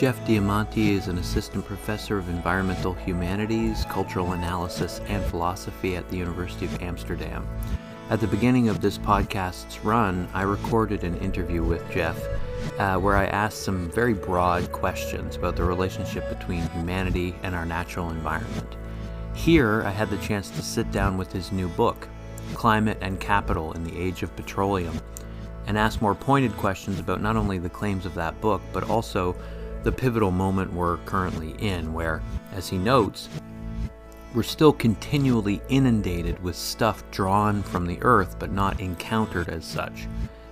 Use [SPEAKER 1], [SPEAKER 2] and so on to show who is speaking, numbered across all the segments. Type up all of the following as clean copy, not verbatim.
[SPEAKER 1] Jeff Diamanti is an assistant professor of environmental humanities, cultural analysis, and philosophy at the University of Amsterdam. At the beginning of this podcast's run, I recorded an interview with Jeff where I asked some very broad questions about the relationship between humanity and our natural environment. Here, I had the chance to sit down with his new book, Climate and Capital in the Age of Petroleum, and ask more pointed questions about not only the claims of that book, but also the pivotal moment we're currently in, where, as he notes, we're still continually inundated with stuff drawn from the earth but not encountered as such.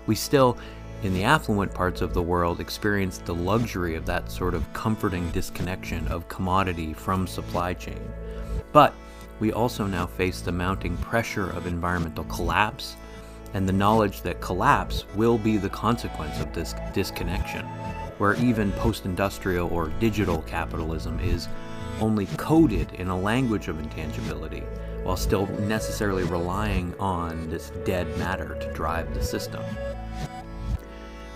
[SPEAKER 1] We still, in the affluent parts of the world, experience the luxury of that sort of comforting disconnection of commodity from supply chain. But we also now face the mounting pressure of environmental collapse and the knowledge that collapse will be the consequence of this disconnection, where even post-industrial or digital capitalism is only coded in a language of intangibility, while still necessarily relying on this dead matter to drive the system.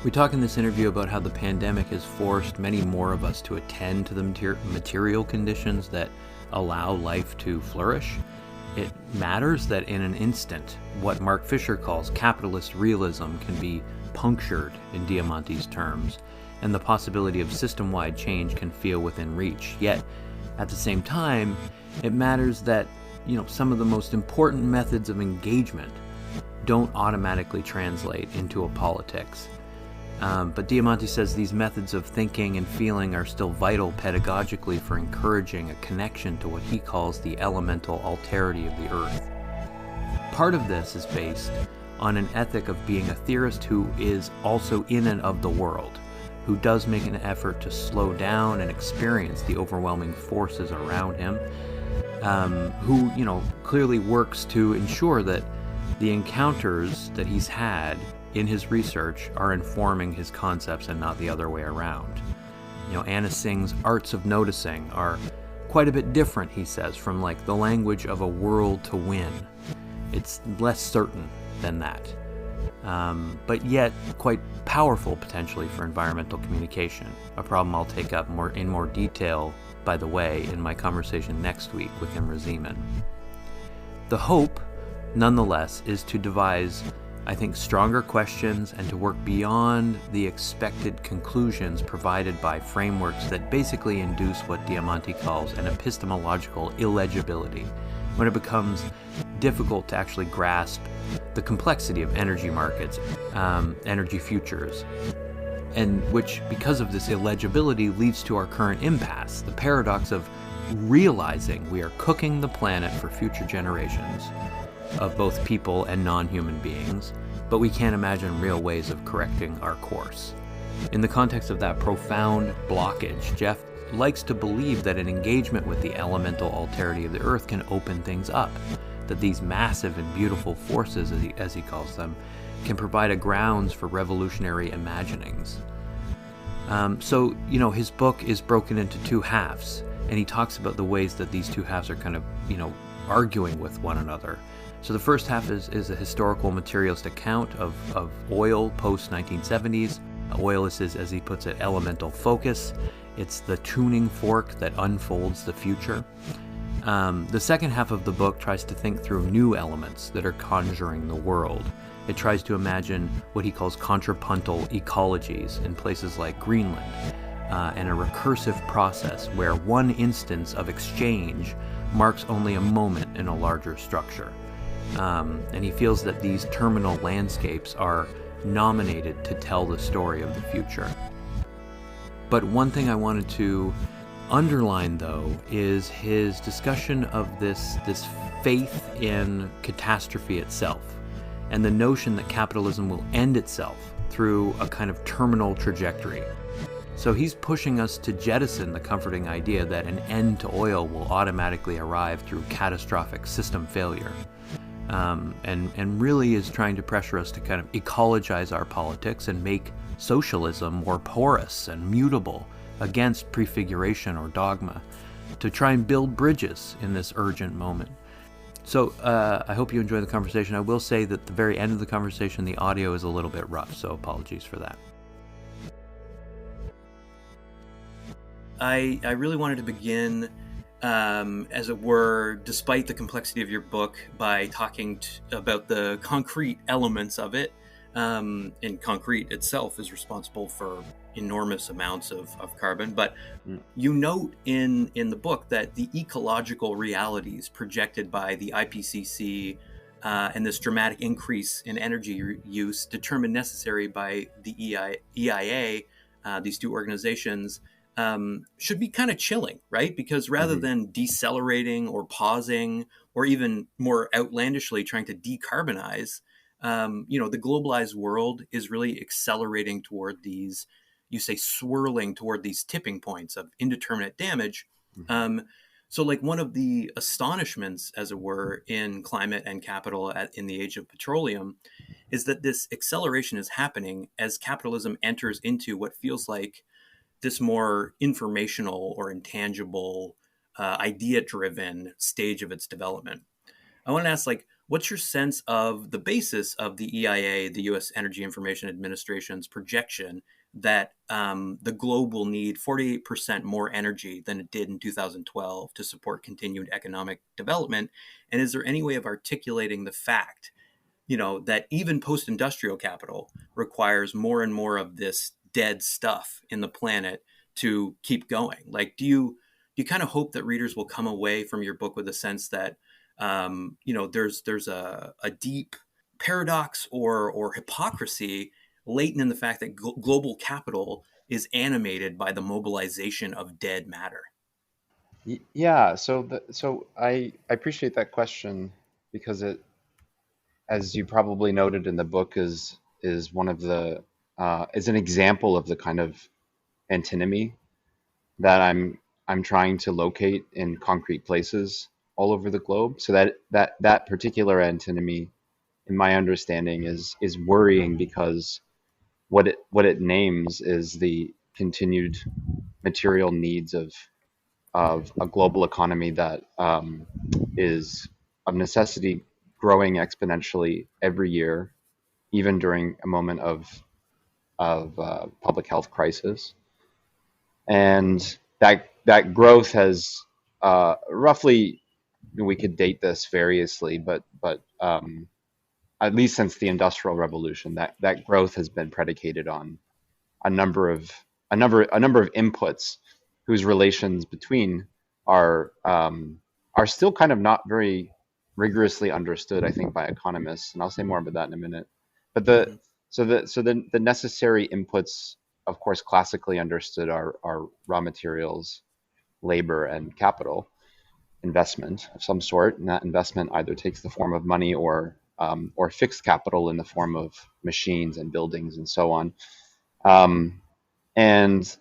[SPEAKER 1] We talk in this interview about how the pandemic has forced many more of us to attend to the material conditions that allow life to flourish. It matters that in an instant, what Mark Fisher calls capitalist realism can be punctured in Diamanti's terms, and the possibility of system-wide change can feel within reach. Yet, at the same time, it matters that, some of the most important methods of engagement don't automatically translate into a politics. But Diamanti says these methods of thinking and feeling are still vital pedagogically for encouraging a connection to what he calls the elemental alterity of the earth. Part of this is based on an ethic of being a theorist who is also in and of the world, who does make an effort to slow down and experience the overwhelming forces around him, who, clearly works to ensure that the encounters that he's had in his research are informing his concepts and not the other way around. Anna Tsing's arts of noticing are quite a bit different, he says, from the language of a world to win. It's less certain than that, but yet quite powerful potentially for environmental communication, a problem I'll take up in more detail, by the way, in my conversation next week with Imre Szeman. The hope, nonetheless, is to devise, I think, stronger questions and to work beyond the expected conclusions provided by frameworks that basically induce what Diamanti calls an epistemological illegibility, when it becomes difficult to actually grasp the complexity of energy markets, energy futures, and which, because of this illegibility, leads to our current impasse, the paradox of realizing we are cooking the planet for future generations of both people and non-human beings, but we can't imagine real ways of correcting our course. In the context of that profound blockage, Jeff likes to believe that an engagement with the elemental alterity of the earth can open things up, that these massive and beautiful forces, as he calls them, can provide a grounds for revolutionary imaginings. So his book is broken into two halves, and he talks about the ways that these two halves are kind of, arguing with one another. So the first half is a historical materialist account of oil post-1970s. Oil is his, as he puts it, elemental focus. It's the tuning fork that unfolds the future. The second half of the book tries to think through new elements that are conjuring the world. It tries to imagine what he calls contrapuntal ecologies in places like Greenland, and a recursive process where one instance of exchange marks only a moment in a larger structure. And he feels that these terminal landscapes are nominated to tell the story of the future. But one thing I wanted to underline, though, is his discussion of this faith in catastrophe itself, and the notion that capitalism will end itself through a kind of terminal trajectory. So he's pushing us to jettison the comforting idea that an end to oil will automatically arrive through catastrophic system failure. And really is trying to pressure us to kind of ecologize our politics and make socialism more porous and mutable against prefiguration or dogma, to try and build bridges in this urgent moment. So I hope you enjoy the conversation. I will say that at the very end of the conversation, the audio is a little bit rough, so apologies for that. I really wanted to begin, as it were, despite the complexity of your book, by talking about the concrete elements of it. And concrete itself is responsible for enormous amounts of carbon. But
[SPEAKER 2] Mm.
[SPEAKER 1] you note in the book that the ecological realities projected by the IPCC and this dramatic increase in energy use determined necessary by the EIA, these two organizations, should be kind of chilling, right? Because rather
[SPEAKER 2] Mhm.
[SPEAKER 1] than decelerating or pausing, or even more outlandishly trying to decarbonize, the globalized world is really accelerating toward these, you say, swirling toward these tipping points of indeterminate damage.
[SPEAKER 2] Mhm.
[SPEAKER 1] Um, so, like, one of the astonishments, as it were, in climate and capital in the age of petroleum is that this acceleration is happening as capitalism enters into what feels like this more informational or intangible, idea driven stage of its development. I want to ask, like, what's your sense of the basis of the EIA, the U.S. Energy Information Administration's projection that the globe will need 48% more energy than it did in 2012 to support continued economic development? And is there any way of articulating the fact, that even post-industrial capital requires more and more of this dead stuff in the planet to keep going? Like, do you kind of hope that readers will come away from your book with a sense that there's a deep paradox or hypocrisy latent in the fact that global capital is animated by the mobilization of dead matter?
[SPEAKER 2] Yeah, so I appreciate that question because it, as you probably noted in the book, is one of the is an example of the kind of antinomy that I'm trying to locate in concrete places all over the globe. So that particular antinomy, in my understanding, is worrying because what it names is the continued material needs of a global economy that is of necessity growing exponentially every year, even during a moment of public health crisis. And that growth has roughly, we could date this variously, but at least since the Industrial Revolution, that growth has been predicated on a number of a number of inputs whose relations between are are still kind of not very rigorously understood, I think, by economists, and I'll say more about that in a minute. But
[SPEAKER 1] Mm-hmm.
[SPEAKER 2] the necessary inputs, of course, classically understood are raw materials, labor, and capital investment of some sort, and that investment either takes the form of money or fixed capital in the form of machines and buildings and so on. Um, and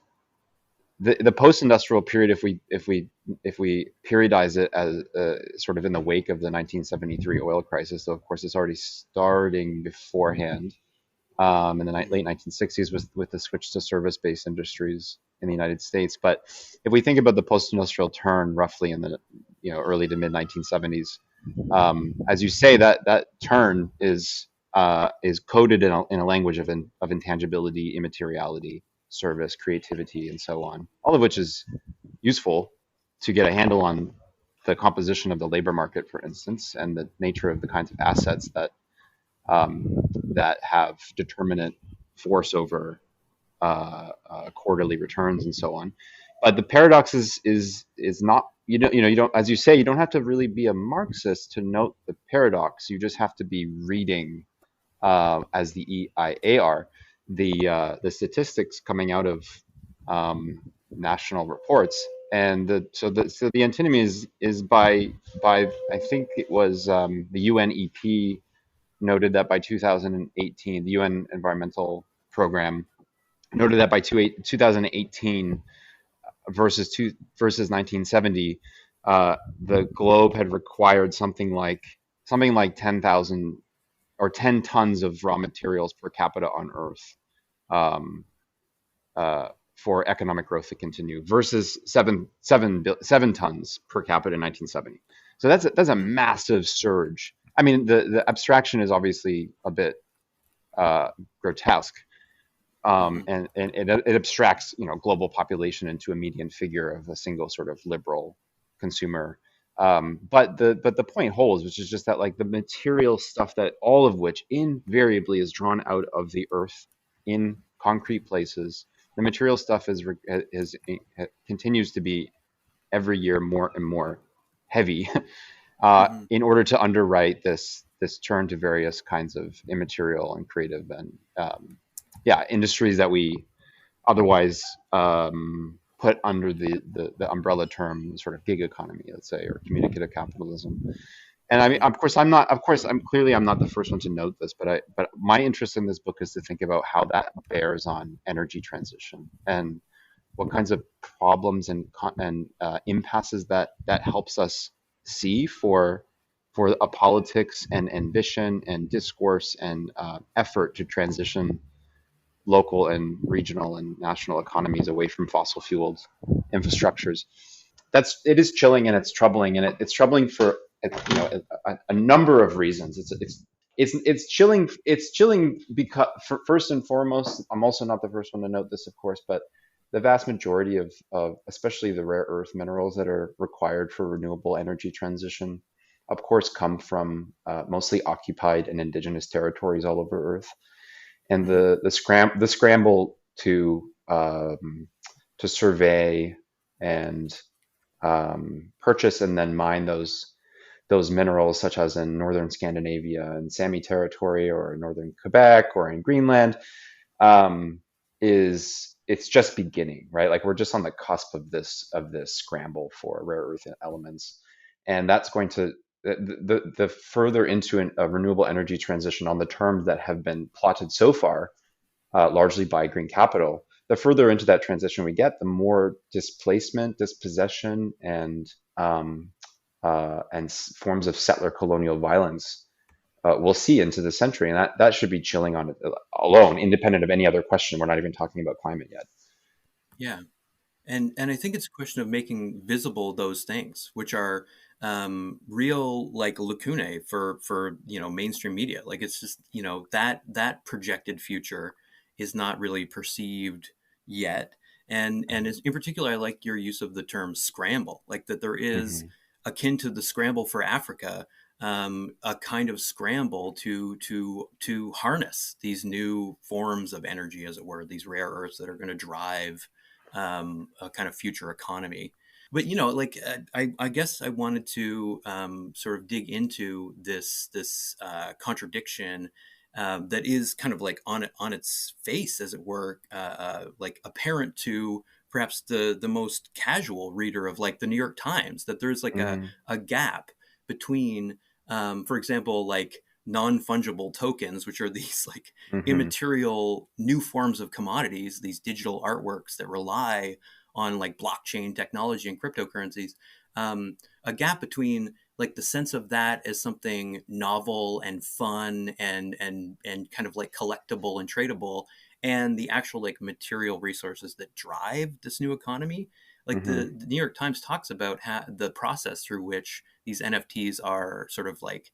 [SPEAKER 2] the post-industrial period, if we periodize it as sort of in the wake of the 1973 oil crisis, though of course it's already starting beforehand, in the
[SPEAKER 1] Mm-hmm.
[SPEAKER 2] late 1960s with the switch to service-based industries in the United States. But if we think about the post-industrial turn, roughly in the early to mid 1970s, as you say, that turn is coded in a language of intangibility, immateriality, service, creativity, and so on. All of which is useful to get a handle on the composition of the labor market, for instance, and the nature of the kinds of assets um, that have determinate force over quarterly returns and so on. But the paradox is not, you don't, as you say, you don't have to really be a Marxist to note the paradox. You just have to be reading, as the EIAR, the statistics coming out of national reports. And the antinomy is by I think it was the UNEP noted that by 2018, the UN Environmental Program noted that by 2018 versus 1970, the globe had required something like 10,000 or 10 tons of raw materials per capita on Earth, um, for economic growth to continue, versus 7 tons per capita in 1970. So that's a massive surge. I mean, the abstraction is obviously a bit grotesque,
[SPEAKER 1] Hmm.
[SPEAKER 2] and it abstracts, global population into a median figure of a single sort of liberal consumer. But the point holds, which is just that like the material stuff that all of which invariably is drawn out of the earth in concrete places. The material stuff continues to be every year more and more heavy
[SPEAKER 1] Hmm.
[SPEAKER 2] in order to underwrite this turn to various kinds of immaterial and creative and industries that we otherwise put under the umbrella term sort of gig economy, let's say, or communicative capitalism. And I mean,
[SPEAKER 1] Hmm.
[SPEAKER 2] I'm not the first one to note this, but my interest in this book is to think about how that bears on energy transition and what kinds of problems and impasses that helps us see for a politics and ambition and discourse and effort to transition local and regional and national economies away from fossil fueled infrastructures. It is chilling and it's troubling, and it's troubling for a number of reasons. It's chilling. It's chilling because, first and foremost, I'm also not the first one to note this, of course, but the vast majority of especially the rare earth minerals that are required for renewable energy transition, of course, come from mostly occupied and indigenous territories all over Earth. And
[SPEAKER 1] Hmm.
[SPEAKER 2] the scramble to survey and purchase and then mine those minerals, such as in northern Scandinavia and Sami territory, or in northern Quebec, or in Greenland, is it's just beginning, right? Like we're just on the cusp of this scramble for rare earth elements, and that's going to the further into a renewable energy transition on the terms that have been plotted so far, largely by green capital. The further into that transition we get, the more displacement, dispossession, and forms of settler colonial violence we'll see into the century, and that should be chilling on it alone, independent of any other question. We're not even talking about climate yet.
[SPEAKER 1] Yeah. And I think it's a question of making visible those things, which are real like lacunae for mainstream media. Like it's just that projected future is not really perceived yet. And in particular, I like your use of the term scramble, like that there is
[SPEAKER 2] Hmm.
[SPEAKER 1] akin to the scramble for Africa, a kind of scramble to harness these new forms of energy, as it were, these rare earths that are going to drive a kind of future economy. But like I guess I wanted to sort of dig into this contradiction that is kind of like on its face, as it were, like apparent to perhaps the most casual reader of like the New York Times, that there's like a
[SPEAKER 2] Hmm.
[SPEAKER 1] a gap between, for example, like non-fungible tokens, which are these like
[SPEAKER 2] Hmm.
[SPEAKER 1] immaterial new forms of commodities, these digital artworks that rely on like blockchain technology and cryptocurrencies, a gap between like the sense of that as something novel and fun and kind of like collectible and tradable, and the actual like material resources that drive this new economy. Like
[SPEAKER 2] Hmm.
[SPEAKER 1] the New York Times talks about the process through which these NFTs are sort of like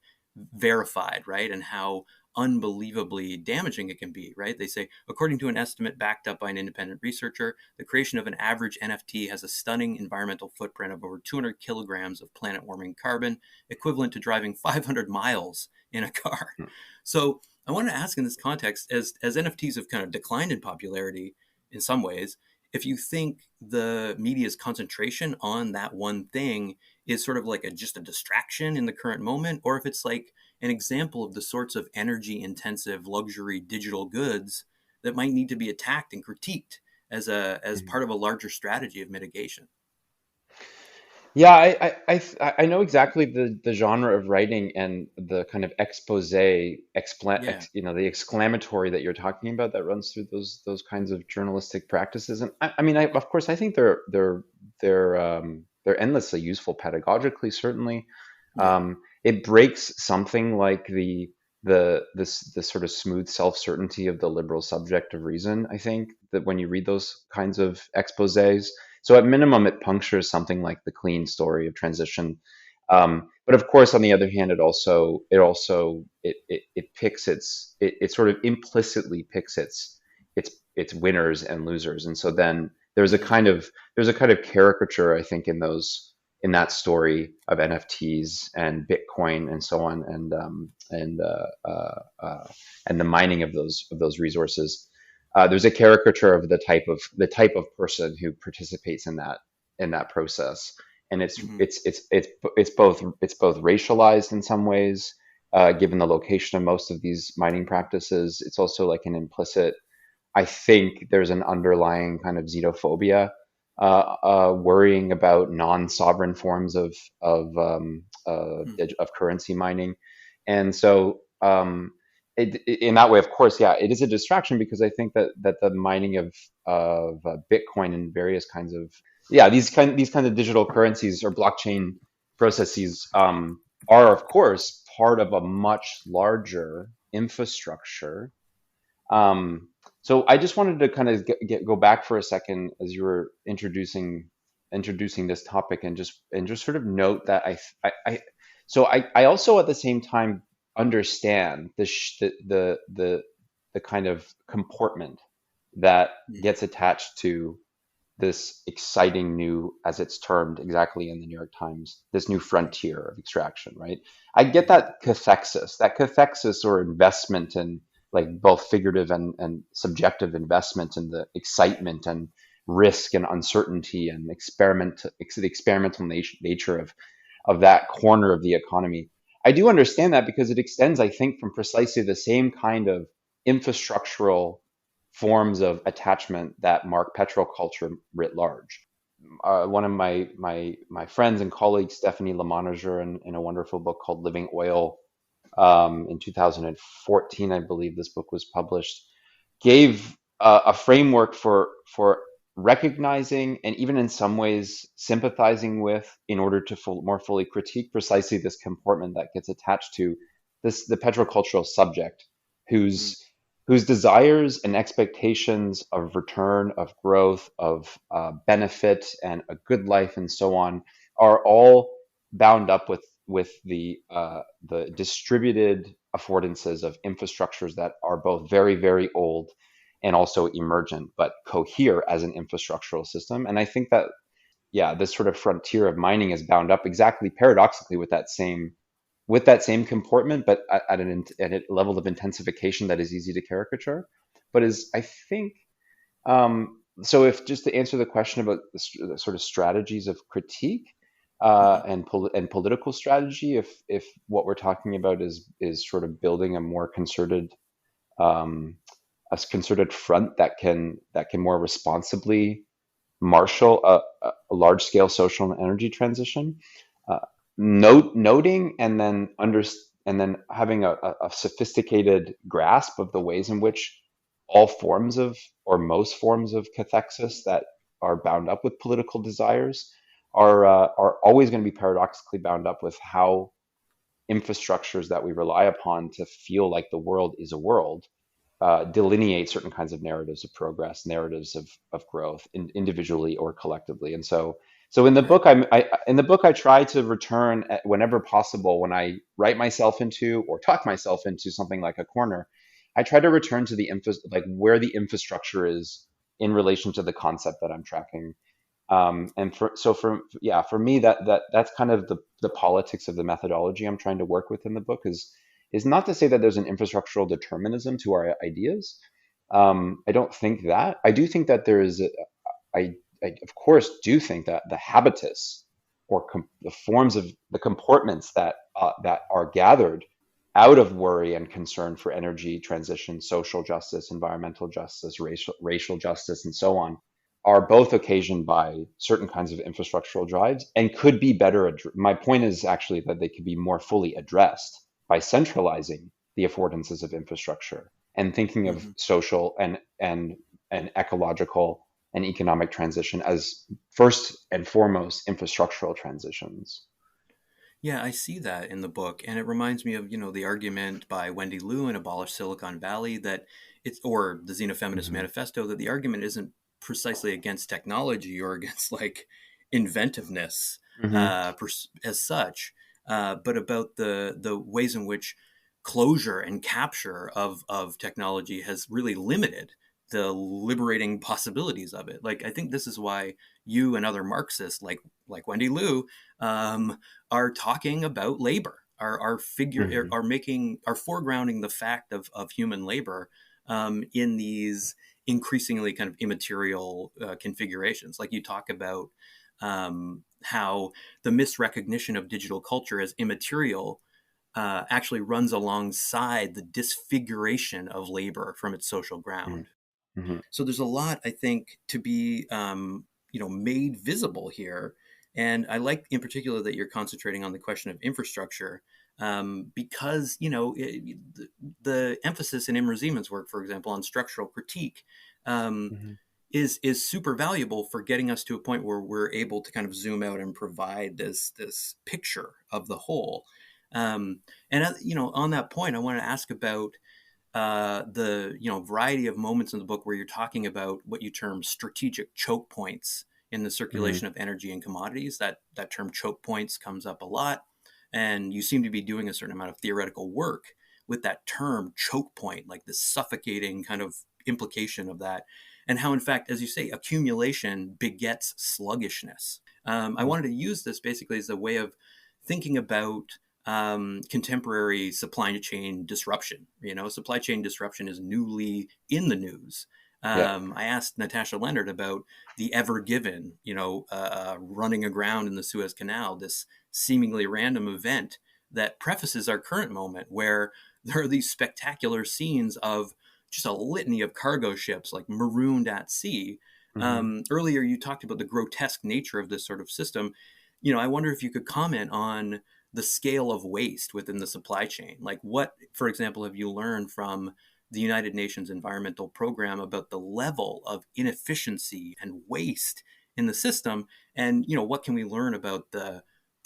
[SPEAKER 1] verified, right? And how unbelievably damaging it can be, right? They say, according to an estimate backed up by an independent researcher, the creation of an average NFT has a stunning environmental footprint of over 200 kilograms of planet warming carbon, equivalent to driving 500 miles in a car. So I want to ask in this context, as NFTs have kind of declined in popularity in some ways, if you think the media's concentration on that one thing is sort of like just a distraction in the current moment, or if it's like an example of the sorts of energy intensive luxury digital goods that might need to be attacked and critiqued as
[SPEAKER 2] Hmm.
[SPEAKER 1] part of a larger strategy of mitigation.
[SPEAKER 2] Yeah, I know exactly the genre of writing and the kind of
[SPEAKER 1] Yeah.
[SPEAKER 2] the exclamatory that you're talking about that runs through those kinds of journalistic practices. And I mean, of course, I think they're endlessly useful pedagogically, certainly.
[SPEAKER 1] Yeah.
[SPEAKER 2] It breaks something like the sort of smooth self-certainty of the liberal subject of reason, I think, that when you read those kinds of exposés. So at minimum, it punctures something like the clean story of transition. But of course, on the other hand, it sort of implicitly picks its it's winners and losers. And so then there's a kind of caricature, I think, in that story of NFTs and Bitcoin and so on, and the mining of those resources. There's a caricature of the type of person who participates in that process, and
[SPEAKER 1] Hmm.
[SPEAKER 2] it's both racialized in some ways, given the location of most of these mining practices. It's also like an implicit, I think there's an underlying kind of xenophobia, worrying about non-sovereign forms of currency mining, and so in that way, of course, yeah, it is a distraction because I think that the mining of Bitcoin and various kinds of, yeah, these kinds of digital currencies or blockchain processes, are of course part of a much larger infrastructure. So I just wanted to kind of go back for a second as you were introducing this topic, and just sort of note that I also at the same time understand the kind of comportment that gets attached to this exciting new, as it's termed exactly in the New York Times, this new frontier of extraction, right? I get that cathexis or investment in, like, both figurative and subjective investment in the excitement and risk and uncertainty and the experimental nature of that corner of the economy. I do understand that because it extends, I think, from precisely the same kind of infrastructural forms of attachment that mark petroculture writ large. One of my friends and colleagues, Stephanie Lemanager, in a wonderful book called Living Oil, in 2014, I believe this book was published, gave a framework for recognizing and even in some ways sympathizing with, in order to more fully critique precisely this comportment that gets attached to the petrocultural subject,
[SPEAKER 1] Hmm.
[SPEAKER 2] whose whose desires and expectations of return, of growth, of benefit, and a good life, and so on, are all bound up with the distributed affordances of infrastructures that are both very, very old and also emergent, but cohere as an infrastructural system. And I think that, yeah, this sort of frontier of mining is bound up exactly paradoxically with that same comportment, but at a level of intensification that is easy to caricature. But is, I think, so, if just to answer the question about the sort of strategies of critique,
[SPEAKER 1] Hmm.
[SPEAKER 2] and political strategy, if what we're talking about is sort of building um, a concerted front that can more responsibly marshal a large scale social and energy transition, uh, noting and then having a sophisticated grasp of the ways in which all forms of, or most forms of, cathexis that are bound up with political desires are always going to be paradoxically bound up with how infrastructures that we rely upon to feel like the world is a world delineate certain kinds of narratives of progress, narratives of growth, individually or collectively. And so in the
[SPEAKER 1] Right.
[SPEAKER 2] book, in the book I try to return whenever possible, when I write myself into or talk myself into something like a corner. I try to return to like where the infrastructure is in relation to the concept that I'm tracking. And for me, that's kind of the politics of the methodology I'm trying to work with in the book, is not to say that there's an infrastructural determinism to our ideas. I don't think that. I do think that there is. I, I of course do think that the habitus, or the forms of the comportments that are gathered out of worry and concern for energy transition, social justice, environmental justice, racial justice, and so on, are both occasioned by certain kinds of infrastructural drives and could be better. My point is actually that they could be more fully addressed by centralizing the affordances of infrastructure and thinking of
[SPEAKER 1] Hmm.
[SPEAKER 2] social and ecological and economic transition as first and foremost infrastructural transitions.
[SPEAKER 1] Yeah, I see that in the book, and it reminds me of the argument by Wendy Liu in Abolish Silicon Valley, that it's or the Xenofeminist
[SPEAKER 2] Hmm.
[SPEAKER 1] Manifesto, that the argument isn't precisely against technology or against like inventiveness
[SPEAKER 2] Hmm.
[SPEAKER 1] as such, but about the ways in which closure and capture of technology has really limited the liberating possibilities of it. Like, I think this is why you and other Marxists, like Wendy Liu, are talking about labor,
[SPEAKER 2] Hmm.
[SPEAKER 1] are foregrounding the fact of human labor in these increasingly kind of immaterial configurations. Like, you talk about how the misrecognition of digital culture as immaterial actually runs alongside the disfiguration of labor from its social ground.
[SPEAKER 2] Hmm.
[SPEAKER 1] So there's a lot, I think, to be made visible here. And I like in particular that you're concentrating on the question of infrastructure, because the emphasis in Imre Zeman's work, for example, on structural critique, um,
[SPEAKER 2] Hmm.
[SPEAKER 1] is super valuable for getting us to a point where we're able to kind of zoom out and provide this picture of the whole. And on that point, I want to ask about the variety of moments in the book where you're talking about what you term strategic choke points in the
[SPEAKER 2] Hmm.
[SPEAKER 1] circulation of energy and commodities. That term choke points comes up a lot, and you seem to be doing a certain amount of theoretical work with that term choke point, like this suffocating kind of implication of that, and how, in fact, as you say, accumulation begets sluggishness. I wanted to use this basically as a way of thinking about contemporary supply chain disruption. Supply chain disruption is newly in the news.
[SPEAKER 2] Yeah.
[SPEAKER 1] I asked Natasha Leonard about the Ever Given, running aground in the Suez Canal, this seemingly random event that prefaces our current moment, where there are these spectacular scenes of just a litany of cargo ships like marooned at sea.
[SPEAKER 2] Hmm.
[SPEAKER 1] Earlier, you talked about the grotesque nature of this sort of system. I wonder if you could comment on the scale of waste within the supply chain. Like, what, for example, have you learned from the United Nations Environmental Program about the level of inefficiency and waste in the system? And what can we learn about the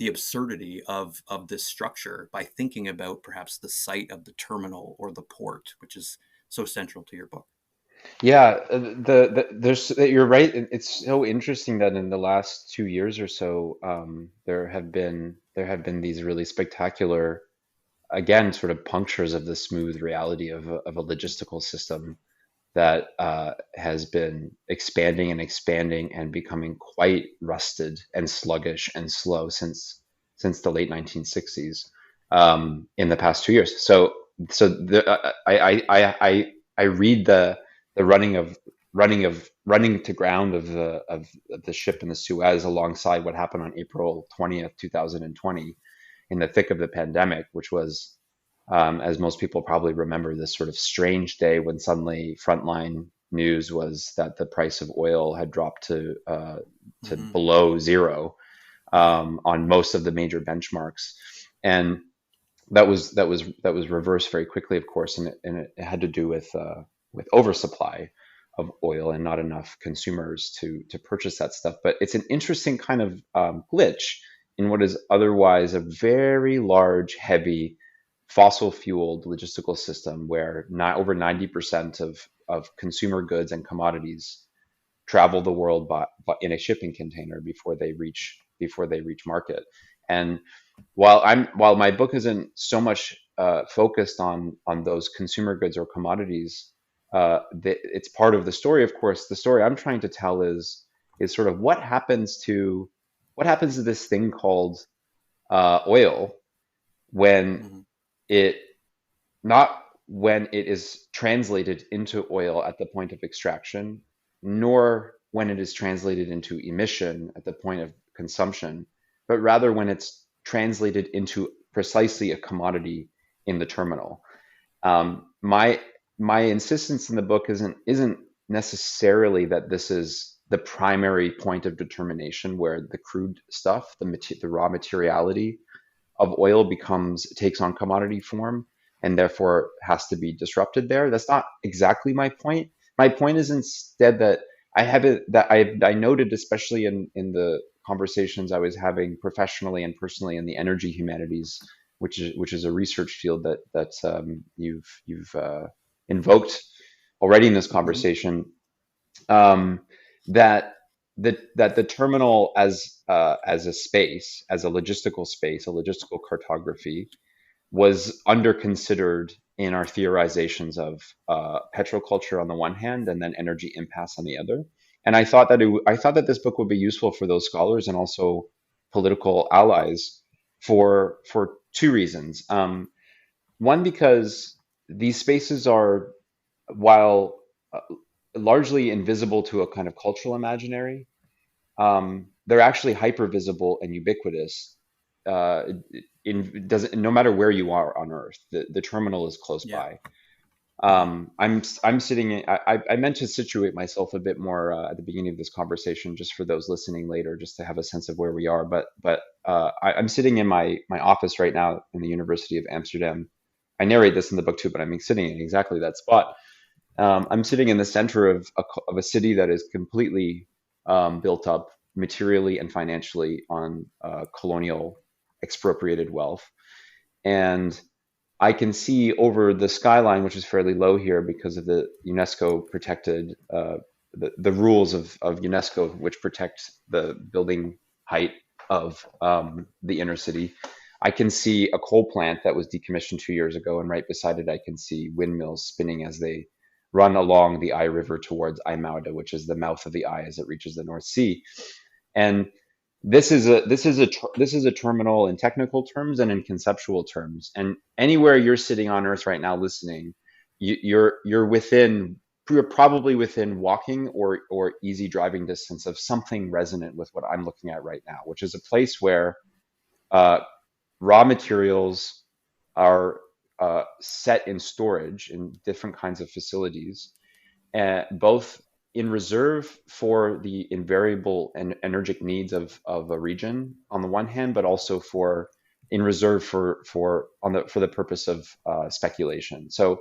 [SPEAKER 1] absurdity of this structure by thinking about perhaps the site of the terminal or the port, which is so central to your book?
[SPEAKER 2] Yeah, there's you're right. It's so interesting that in the last 2 years or so, there have been these really spectacular, again, sort of punctures of the smooth reality of a logistical system that has been expanding and expanding and becoming quite rusted and sluggish and slow since the late 1960s, in the past 2 years. I read the running to ground of the ship in the Suez alongside what happened on April 20th, 2020, in the thick of the pandemic, which was, as most people probably remember, this sort of strange day when suddenly frontline news was that the price of oil had dropped to
[SPEAKER 1] Mm-hmm.
[SPEAKER 2] below zero,
[SPEAKER 1] Right.
[SPEAKER 2] on most of the major benchmarks, and that was reversed very quickly, of course, and it had to do with oversupply of oil and not enough consumers to purchase that stuff. But it's an interesting kind of glitch in what is otherwise a very large, heavy, fossil fueled logistical system where not over 90% of consumer goods and commodities travel the world by in a shipping container before they reach market. And while my book isn't so much focused on those consumer goods or commodities, it's part of the story. Of course, the story I'm trying to tell is sort of what happens to this thing called oil when
[SPEAKER 1] Mm-hmm.
[SPEAKER 2] it not when it is translated into oil at the point of extraction, nor when it is translated into emission at the point of consumption, but rather when it's translated into precisely a commodity in the terminal. My insistence in the book isn't necessarily that this is the primary point of determination where the crude stuff, the raw materiality of oil takes on commodity form and therefore has to be disrupted there. That's not exactly my point. My point is instead that I noted, especially in the conversations I was having professionally and personally in the energy humanities, which is a research field that you've invoked already in this
[SPEAKER 1] Mm-hmm.
[SPEAKER 2] conversation, um, that the terminal as a space, as a logistical space, a logistical cartography, was under considered in our theorizations of petroculture on the one hand, and then energy impasse on the other. And I thought that this book would be useful for those scholars and also political allies for two reasons. One, because these spaces are, while largely invisible to a kind of cultural imaginary, they're actually hyper visible and ubiquitous. Doesn't no matter where you are on Earth, the terminal is close
[SPEAKER 1] Yeah.
[SPEAKER 2] by. I'm sitting in, I meant to situate myself a bit more at the beginning of this conversation, just for those listening later, just to have a sense of where we are. But I'm sitting in my office right now in the University of Amsterdam. I narrate this in the book too, but I'm sitting in exactly that spot. I'm sitting in the center of a city that is completely built up materially and financially on colonial expropriated wealth. And I can see over the skyline, which is fairly low here because of the UNESCO protected, the rules of UNESCO, which protect the building height of the inner city. I can see a coal plant that was decommissioned 2 years ago, and right beside it, I can see windmills spinning as they run along the Eye River towards IJmuiden, which is the mouth of the Eye as it reaches the North Sea. And this is a terminal in technical terms and in conceptual terms. And anywhere you're sitting on Earth right now listening, you're probably within walking or easy driving distance of something resonant with what I'm looking at right now, which is a place where uh, raw materials are set in storage in different kinds of facilities, both in reserve for the invariable and energic needs of a region on the one hand, but also for in reserve for the purpose of speculation. So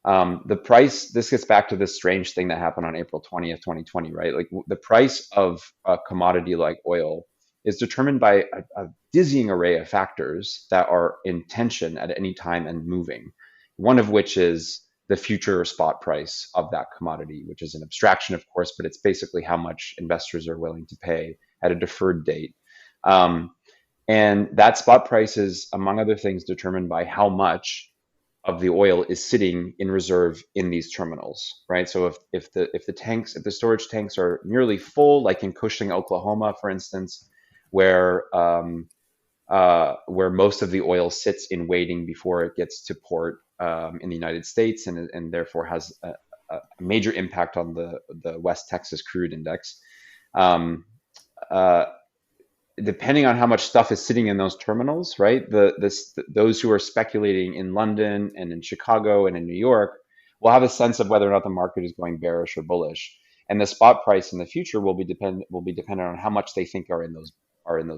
[SPEAKER 2] the price, this gets back to this strange thing that happened on April 20th, 2020, right? Like the price of a commodity like oil is determined by a dizzying array of factors that are in tension at any time and moving. One of which is the future spot price of that commodity, which is an abstraction, of course, but it's basically how much investors are willing to pay at a deferred date. And that spot price is, among other things, determined by how much of the oil is sitting in reserve in these terminals, right? So if the storage tanks are nearly full, like in Cushing, Oklahoma, for instance, where most of the oil sits in waiting before it gets to port in the United States, and therefore has a major impact on the West Texas crude index. Depending on how much stuff is sitting in those terminals, right? Those who are speculating in London and in Chicago and in New York will have a sense of whether or not the market is going bearish or bullish, and the spot price in the future will be dependent on how much they think are in those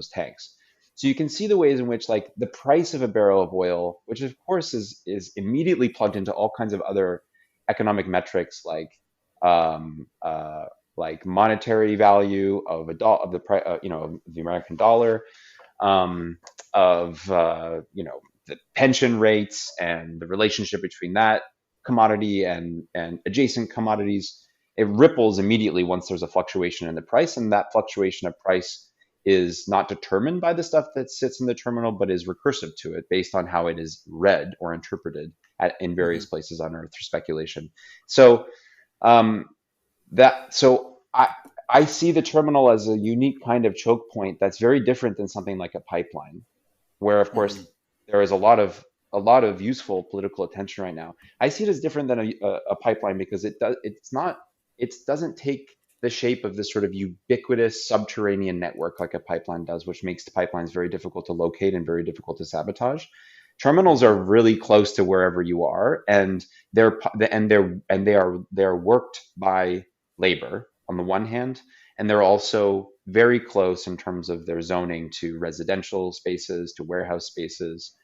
[SPEAKER 2] tanks. So you can see the ways in which, like, the price of a barrel of oil, which of course is immediately plugged into all kinds of other economic metrics, like monetary value of of the price, of the American dollar, the pension rates and the relationship between that commodity and adjacent commodities. It ripples immediately once there's a fluctuation in the price, and that fluctuation of price is not determined by the stuff that sits in the terminal, but is recursive to it based on how it is read or interpreted in various places on Earth for speculation. So I see the terminal as a unique kind of choke point that's very different than something like a pipeline, where of course there is a lot of useful political attention right now. I see it as different than a pipeline because it doesn't take the shape of this sort of ubiquitous subterranean network like a pipeline does, which makes the pipelines very difficult to locate and very difficult to sabotage. Terminals are really close to wherever you are, and they're worked by labor on the one hand, and they're also very close in terms of their zoning to residential spaces, to warehouse spaces,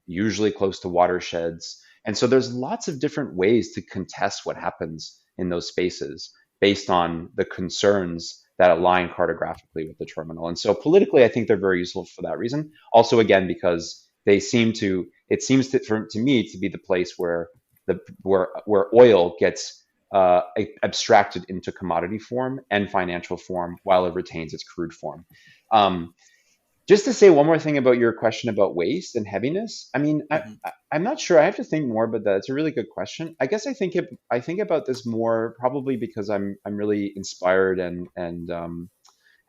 [SPEAKER 2] usually close to watersheds. And so there's lots of different ways to contest what happens in those spaces based on the concerns that align cartographically with the terminal. And so politically, I think they're very useful for that reason. Also, again, because it seems to me to be the place where oil gets abstracted into commodity form and financial form while it retains its crude form. just to say one more thing about your question about waste and heaviness. I mean,
[SPEAKER 1] Hmm.
[SPEAKER 2] I'm not sure. I have to think more about that. It's a really good question. I guess I think about this more probably because I'm really inspired and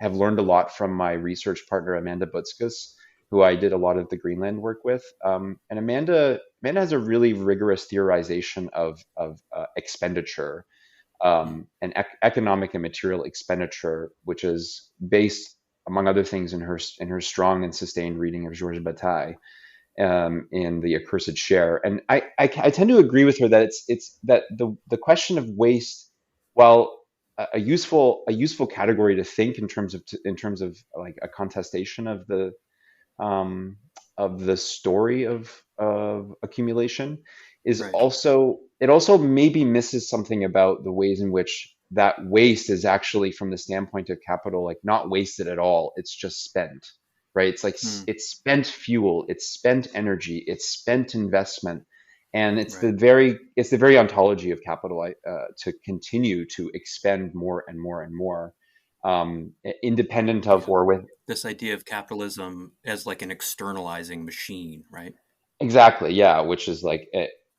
[SPEAKER 2] have learned a lot from my research partner Amanda Butskas, who I did a lot of the Greenland work with. And Amanda has a really rigorous theorization of expenditure, and economic and material expenditure, which is based, among other things, in her strong and sustained reading of Georges Bataille, in The Accursed Share. And I tend to agree with her that it's that the question of waste, while a useful category to think in terms of like a contestation um, of the story of accumulation, is
[SPEAKER 1] Right.
[SPEAKER 2] also, it also maybe misses something about the ways in which that waste is actually, from the standpoint of capital, like not wasted at all. It's just spent, right? It's like
[SPEAKER 1] Hmm.
[SPEAKER 2] it's spent fuel, it's spent energy, it's spent investment, and
[SPEAKER 1] Right.
[SPEAKER 2] it's the very ontology of capital, to continue to expend more and more and more, independent of
[SPEAKER 1] Yeah.
[SPEAKER 2] or with.
[SPEAKER 1] This idea of capitalism as like an externalizing machine, right?
[SPEAKER 2] Exactly, yeah, which is like,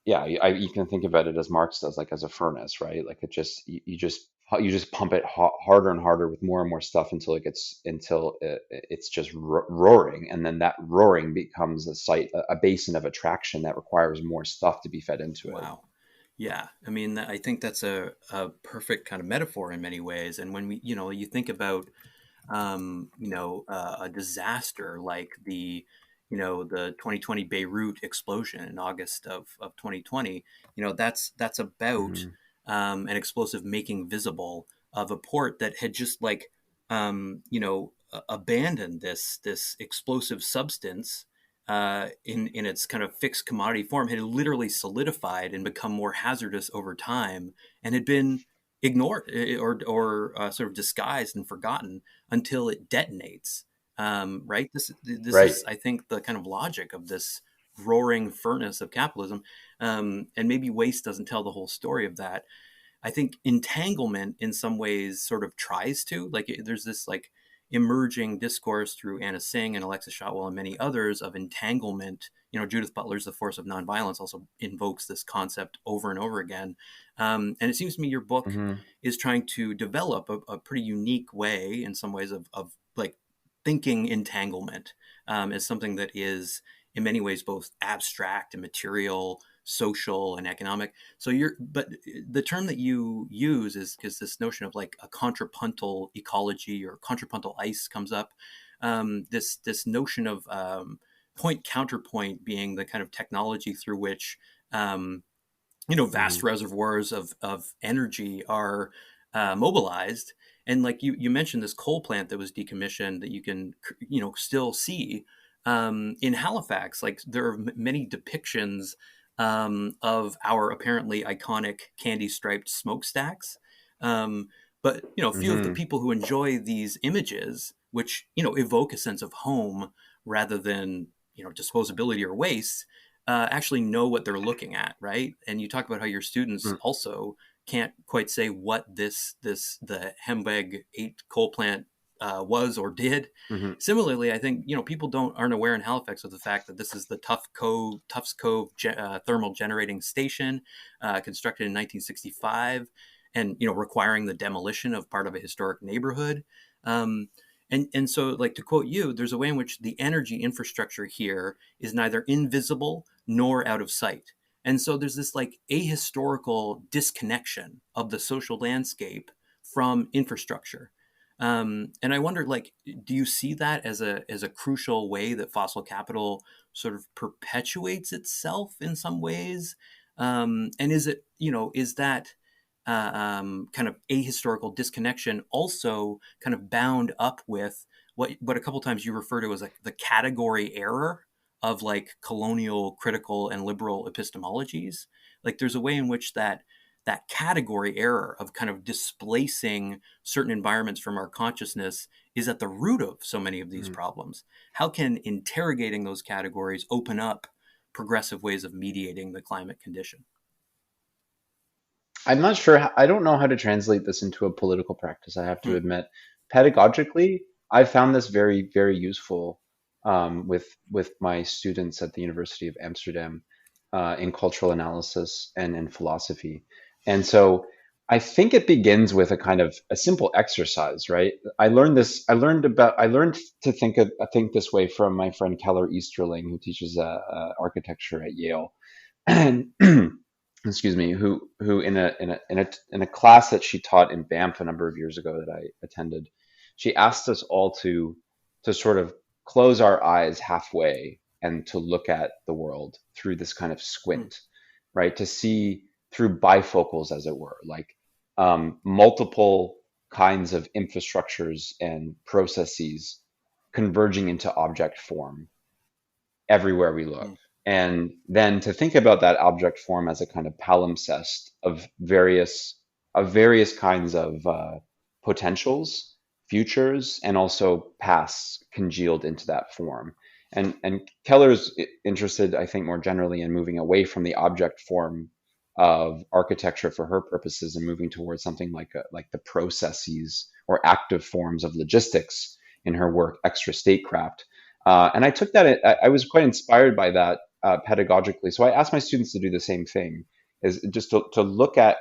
[SPEAKER 2] yeah, you can think about it as Marx does, like as a furnace, right? Like it just you just pump it harder and harder with more and more stuff until it's just roaring, and then that roaring becomes a basin of attraction that requires more stuff to be fed into it.
[SPEAKER 1] Wow. Yeah. I mean, I think that's a perfect kind of metaphor in many ways. And when you think about, a disaster like the 2020 Beirut explosion in August of 2020, that's about
[SPEAKER 2] Hmm.
[SPEAKER 1] an explosive making visible of a port that had just like, abandoned this explosive substance in its kind of fixed commodity form, had literally solidified and become more hazardous over time, and had been ignored or sort of disguised and forgotten until it detonates. Right? This
[SPEAKER 2] Right.
[SPEAKER 1] is, I think, the kind of logic of this roaring furnace of capitalism. And maybe waste doesn't tell the whole story of that. I think entanglement in some ways sort of tries to, like, there's this like emerging discourse through Anna Tsing and Alexis Shotwell and many others of entanglement. Judith Butler's The Force of Nonviolence also invokes this concept over and over again. And it seems to me your book
[SPEAKER 2] Hmm.
[SPEAKER 1] is trying to develop a pretty unique way in some ways of like thinking entanglement as something that is in many ways both abstract and material, social and economic. But the term that you use is this notion of like a contrapuntal ecology, or contrapuntal ice comes up. This notion of point counterpoint being the kind of technology through which vast
[SPEAKER 2] Hmm.
[SPEAKER 1] reservoirs of energy are mobilized. And like you mentioned this coal plant that was decommissioned that you can still see in Halifax. Like there are many depictions of our apparently iconic candy striped smokestacks. But few of the
[SPEAKER 2] Hmm.
[SPEAKER 1] people who enjoy these images, which evoke a sense of home rather than disposability or waste, actually know what they're looking at, right? And you talk about how your students also can't quite say what the Hembeg 8 coal plant was or did.
[SPEAKER 2] Hmm.
[SPEAKER 1] Similarly, I think people aren't aware in Halifax of the fact that this is the Tufts Cove thermal generating station, constructed in 1965, and requiring the demolition of part of a historic neighborhood. Um, and so, like, to quote you, there's a way in which the energy infrastructure here is neither invisible nor out of sight. And so there's this like ahistorical disconnection of the social landscape from infrastructure. And I wondered, like, do you see that as a crucial way that fossil capital sort of perpetuates itself in some ways? And is that kind of ahistorical disconnection also kind of bound up with what a couple times you refer to as like the category error of like colonial, critical, and liberal epistemologies? Like there's a way in which that category error of kind of displacing certain environments from our consciousness is at the root of so many of these
[SPEAKER 2] Hmm.
[SPEAKER 1] problems. How can interrogating those categories open up progressive ways of mediating the climate condition?
[SPEAKER 2] I'm not sure. I don't know how to translate this into a political practice, I have to
[SPEAKER 1] Hmm.
[SPEAKER 2] admit. Pedagogically, I found this very, very useful. with my students at the University of Amsterdam in cultural analysis and in philosophy. And so I think it begins with a kind of a simple exercise, right? I learned this. I learned to think this way from my friend Keller Easterling, who teaches architecture at Yale, and excuse me, who in a class that she taught in Banff a number of years ago that I attended, she asked us all to sort of close our eyes halfway and to look at the world through this kind of squint, right? To see through bifocals, as it were, like multiple kinds of infrastructures and processes converging into object form everywhere we look.
[SPEAKER 1] Mm.
[SPEAKER 2] And then to think about that object form as a kind of palimpsest of various kinds of potentials, futures, and also pasts congealed into that form. And Keller's interested, I think, more generally in moving away from the object form of architecture for her purposes and moving towards something like the processes or active forms of logistics in her work, extra statecraft. And I took that, I was quite inspired by that pedagogically. So I asked my students to do the same thing, is just to look at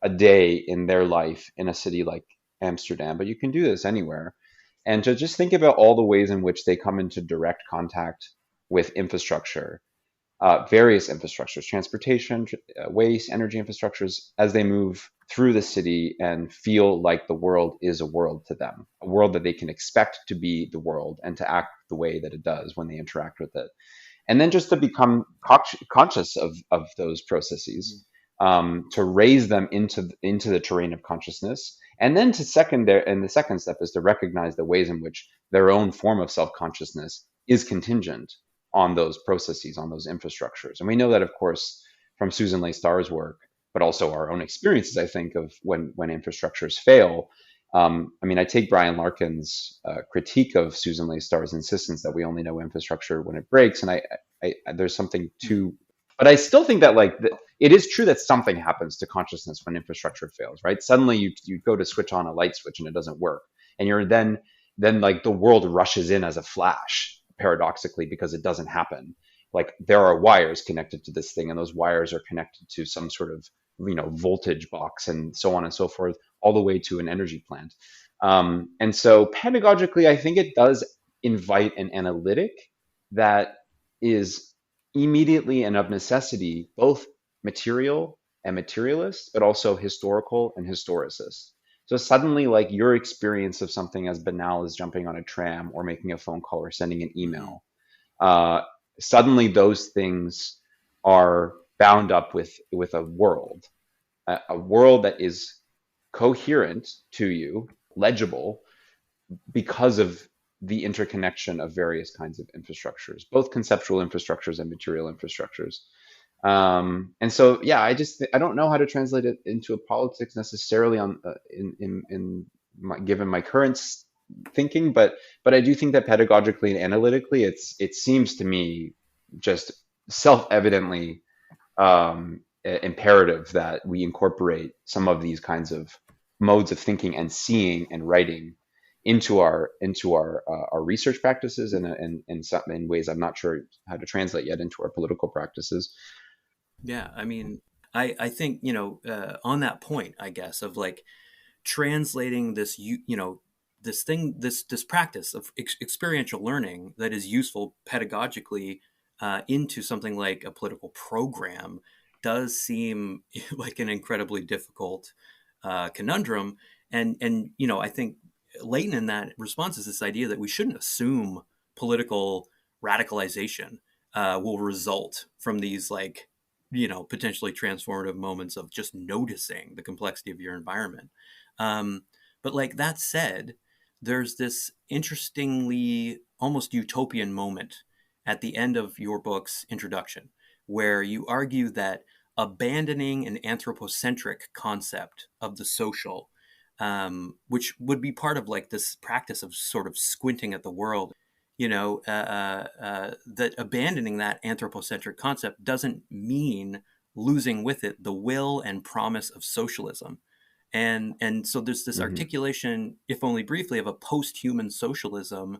[SPEAKER 2] a day in their life in a city like Amsterdam, but you can do this anywhere, and to just think about all the ways in which they come into direct contact with infrastructure, various infrastructures, transportation, waste, energy infrastructures, as they move through the city and feel like the world is a world to them, a world that they can expect to be the world and to act the way that it does when they interact with it. And then just to become conscious of those processes, to raise them into the terrain of consciousness. And then the second step is to recognize the ways in which their own form of self-consciousness is contingent on those processes, on those infrastructures. And we know that, of course, from Susan Leigh Starr's work, but also our own experiences, I think, of when infrastructures fail. I mean, I take Brian Larkin's critique of Susan Leigh Starr's insistence that we only know infrastructure when it breaks, and I there's something to, but I still think that it is true that something happens to consciousness when infrastructure fails, right? Suddenly you go to switch on a light switch and it doesn't work, and you're then like the world rushes in as a flash, paradoxically, because it doesn't happen. Like there are wires connected to this thing, and those wires are connected to some sort of voltage box and so on and so forth, all the way to an energy plant. And so pedagogically, I think it does invite an analytic that is immediately and of necessity both material and materialist, but also historical and historicist. So suddenly, like your experience of something as banal as jumping on a tram or making a phone call or sending an email, suddenly those things are bound up with a world that is coherent to you, legible, because of the interconnection of various kinds of infrastructures, both conceptual infrastructures and material infrastructures. And so, yeah, I don't know how to translate it into a politics necessarily given my current thinking, but I do think that pedagogically and analytically, it seems to me just self-evidently imperative that we incorporate some of these kinds of modes of thinking and seeing and writing into our research practices and in ways I'm not sure how to translate yet into our political practices.
[SPEAKER 1] Yeah, I mean, I think on that point, I guess, of like translating this this practice of experiential learning that is useful pedagogically into something like a political program does seem like an incredibly difficult conundrum. And I think latent in that response is this idea that we shouldn't assume political radicalization will result from these potentially transformative moments of just noticing the complexity of your environment. But like that said, there's this interestingly almost utopian moment at the end of your book's introduction, where you argue that abandoning an anthropocentric concept of the social, which would be part of like this practice of sort of squinting at the world, that abandoning that anthropocentric concept doesn't mean losing with it the will and promise of socialism. And so there's this articulation, if only briefly, of a posthuman socialism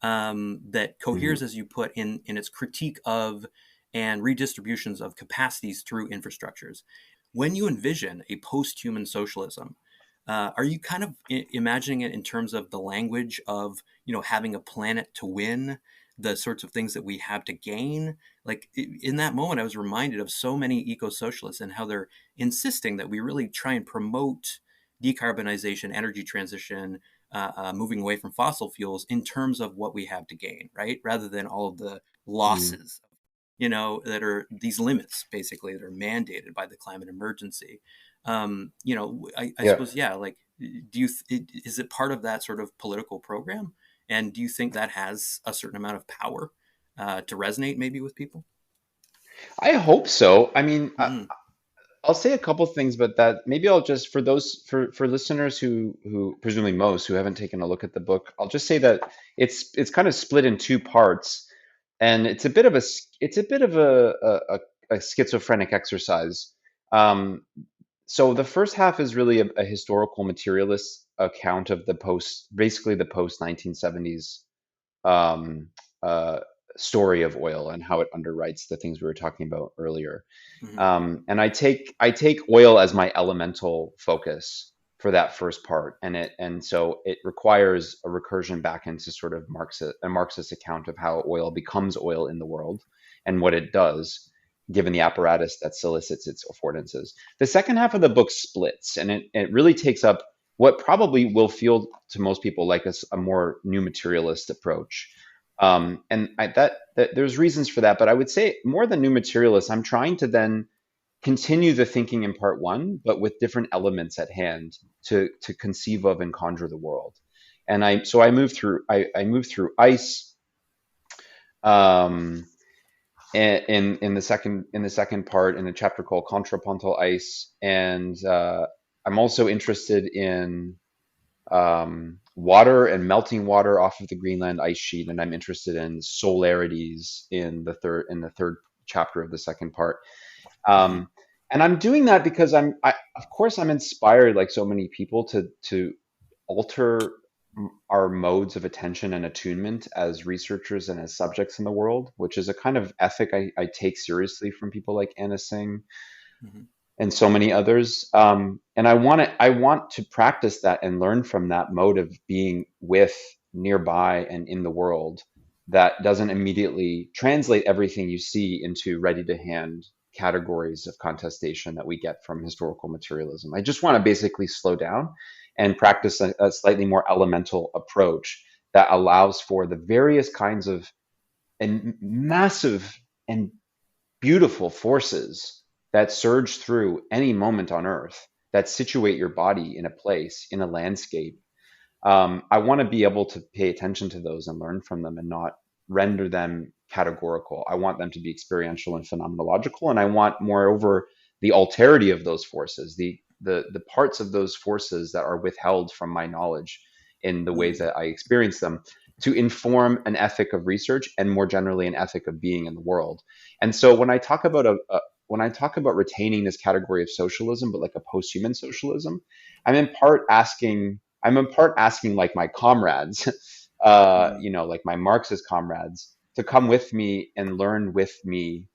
[SPEAKER 1] that
[SPEAKER 2] Hmm.
[SPEAKER 1] coheres, as you put, in its critique of and redistributions of capacities through infrastructures. When you envision a post-human socialism, are you kind of imagining it in terms of the language of, having a planet to win, the sorts of things that we have to gain? Like in that moment, I was reminded of so many eco-socialists and how they're insisting that we really try and promote decarbonization, energy transition, moving away from fossil fuels in terms of what we have to gain, right? Rather than all of the
[SPEAKER 2] Hmm.
[SPEAKER 1] losses, that are these limits basically that are mandated by the climate emergency. I
[SPEAKER 2] Yeah.
[SPEAKER 1] suppose, yeah, like, is it part of that sort of political program? And do you think that has a certain amount of power to resonate maybe with people?
[SPEAKER 2] I hope so. I mean,
[SPEAKER 1] Mm-hmm.
[SPEAKER 2] I'll say a couple things, but that maybe I'll just for those for listeners who presumably most who haven't taken a look at the book, I'll just say that it's kind of split in two parts, and it's a bit of a schizophrenic exercise. Um, so the first half is really a historical materialist account of basically the post 1970s um, uh, story of oil and how it underwrites the things we were talking about earlier.
[SPEAKER 1] Mm-hmm.
[SPEAKER 2] And I take oil as my elemental focus for that first part, and so it requires a recursion back into sort of Marxist account of how oil becomes oil in the world and what it does, given the apparatus that solicits its affordances. The second half of the book splits, and it really takes up what probably will feel to most people like a more new materialist approach. And that there's reasons for that, but I would say more than new materialist, I'm trying to then continue the thinking in part one, but with different elements at hand to conceive of and conjure the world. And I moved through ice um, in the second part in a chapter called Contrapuntal Ice, and I'm also interested in water and melting water off of the Greenland ice sheet, and I'm interested in solarities in the third chapter of the second part.
[SPEAKER 1] Mm-hmm.
[SPEAKER 2] Um, and I'm doing that because of course, I'm inspired, like so many people, to alter our modes of attention and attunement as researchers and as subjects in the world, which is a kind of ethic I take seriously from people like Anna Tsing
[SPEAKER 1] Mm-hmm.
[SPEAKER 2] and so many others. And I want to practice that and learn from that mode of being with, nearby, and in the world that doesn't immediately translate everything you see into ready to hand categories of contestation that we get from historical materialism. I just want to basically slow down and practice a slightly more elemental approach that allows for the various kinds of and massive and beautiful forces that surge through any moment on Earth, that situate your body in a place, in a landscape. I want to be able to pay attention to those and learn from them and not render them categorical. I want them to be experiential and phenomenological, and I want, moreover, the alterity of those forces, the parts of those forces that are withheld from my knowledge in the ways that I experience them, to inform an ethic of research and more generally an ethic of being in the world. And so when I talk about retaining this category of socialism, but like a post-human socialism, I'm in part asking like my comrades,
[SPEAKER 1] Mm-hmm.
[SPEAKER 2] like my Marxist comrades, to come with me and learn with me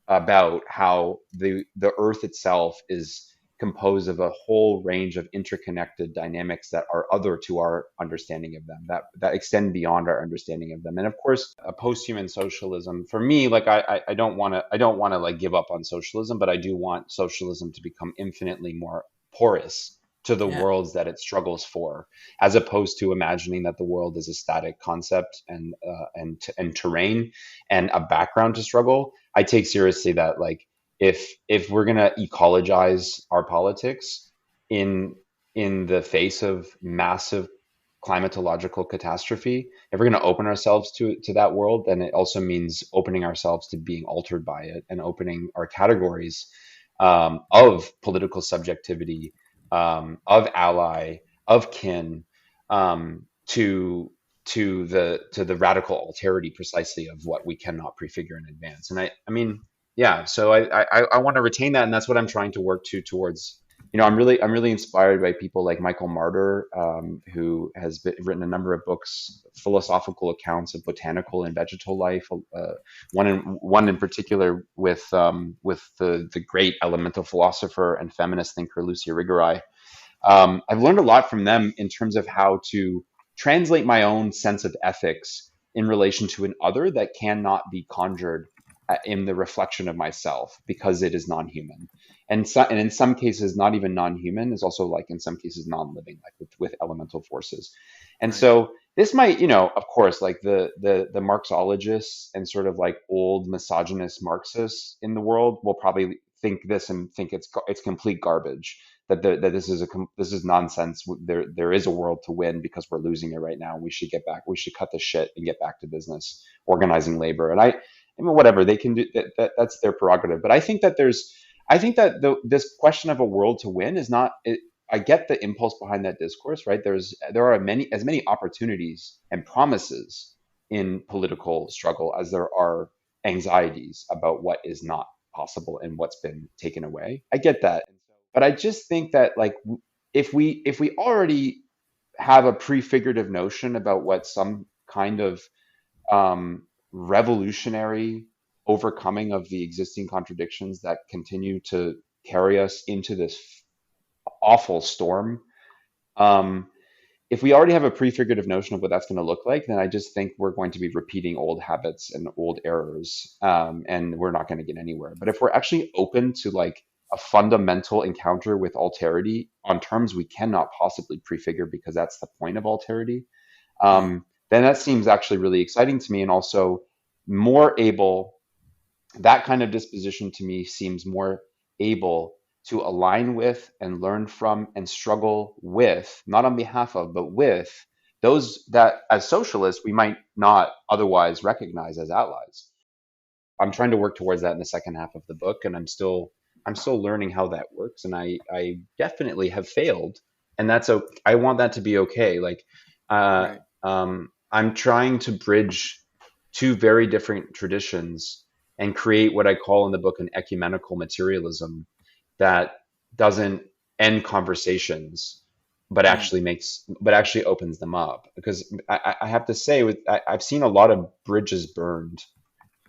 [SPEAKER 2] about how the Earth itself is composed of a whole range of interconnected dynamics that are other to our understanding of them, that extend beyond our understanding of them. And of course, a post-human socialism for me, like I don't want to like give up on socialism, but I do want socialism to become infinitely more porous to the
[SPEAKER 1] Yeah.
[SPEAKER 2] worlds that it struggles for, as opposed to imagining that the world is a static concept and terrain and a background to struggle. I take seriously that, like, if we're gonna ecologize our politics in in the face of massive climatological catastrophe, if we're going to open ourselves to that world, then it also means opening ourselves to being altered by it and opening our categories of political subjectivity, of ally, of kin, to the radical alterity precisely of what we cannot prefigure in advance. And I mean, yeah. So I want to retain that, and that's what I'm trying to work towards I'm really inspired by people like Michael Marder, who has written a number of books, philosophical accounts of botanical and vegetal life. One in particular with the great elemental philosopher and feminist thinker Lucia Irigaray. I've learned a lot from them in terms of how to translate my own sense of ethics in relation to an other that cannot be conjured in the reflection of myself because it is non-human. And in some cases, not even non-human is also like in some cases non-living, like with elemental forces. And
[SPEAKER 1] Right.
[SPEAKER 2] so this might, of course, like the Marxologists and sort of like old misogynist Marxists in the world will probably think this and think it's complete garbage that this is nonsense. There is a world to win because we're losing it right now. We should get back. We should cut the shit and get back to business, organizing labor. And I mean, whatever they can do, that's their prerogative. But I think that this question of a world to win is not. I get the impulse behind that discourse, right? There are many opportunities and promises in political struggle as there are anxieties about what is not possible and what's been taken away. I get that. But I just think that like if we already have a prefigurative notion about what some kind of revolutionary overcoming of the existing contradictions that continue to carry us into this awful storm, um, if we already have a prefigurative notion of what that's going to look like, then I just think we're going to be repeating old habits and old errors, and we're not going to get anywhere. But if we're actually open to like a fundamental encounter with alterity on terms we cannot possibly prefigure because that's the point of alterity,
[SPEAKER 1] Mm.
[SPEAKER 2] then that seems actually really exciting to me and also more able, that kind of disposition to me seems more able to align with and learn from and struggle with, not on behalf of, but with those that as socialists we might not otherwise recognize as allies. I'm trying to work towards that in the second half of the book, and I'm still learning how that works, and I definitely have failed, and that's okay. I want that to be okay. Like,
[SPEAKER 1] Right.
[SPEAKER 2] I'm trying to bridge two very different traditions and create what I call in the book an ecumenical materialism that doesn't end conversations, but
[SPEAKER 1] Mm.
[SPEAKER 2] actually opens them up. Because I have to say, I've seen a lot of bridges burned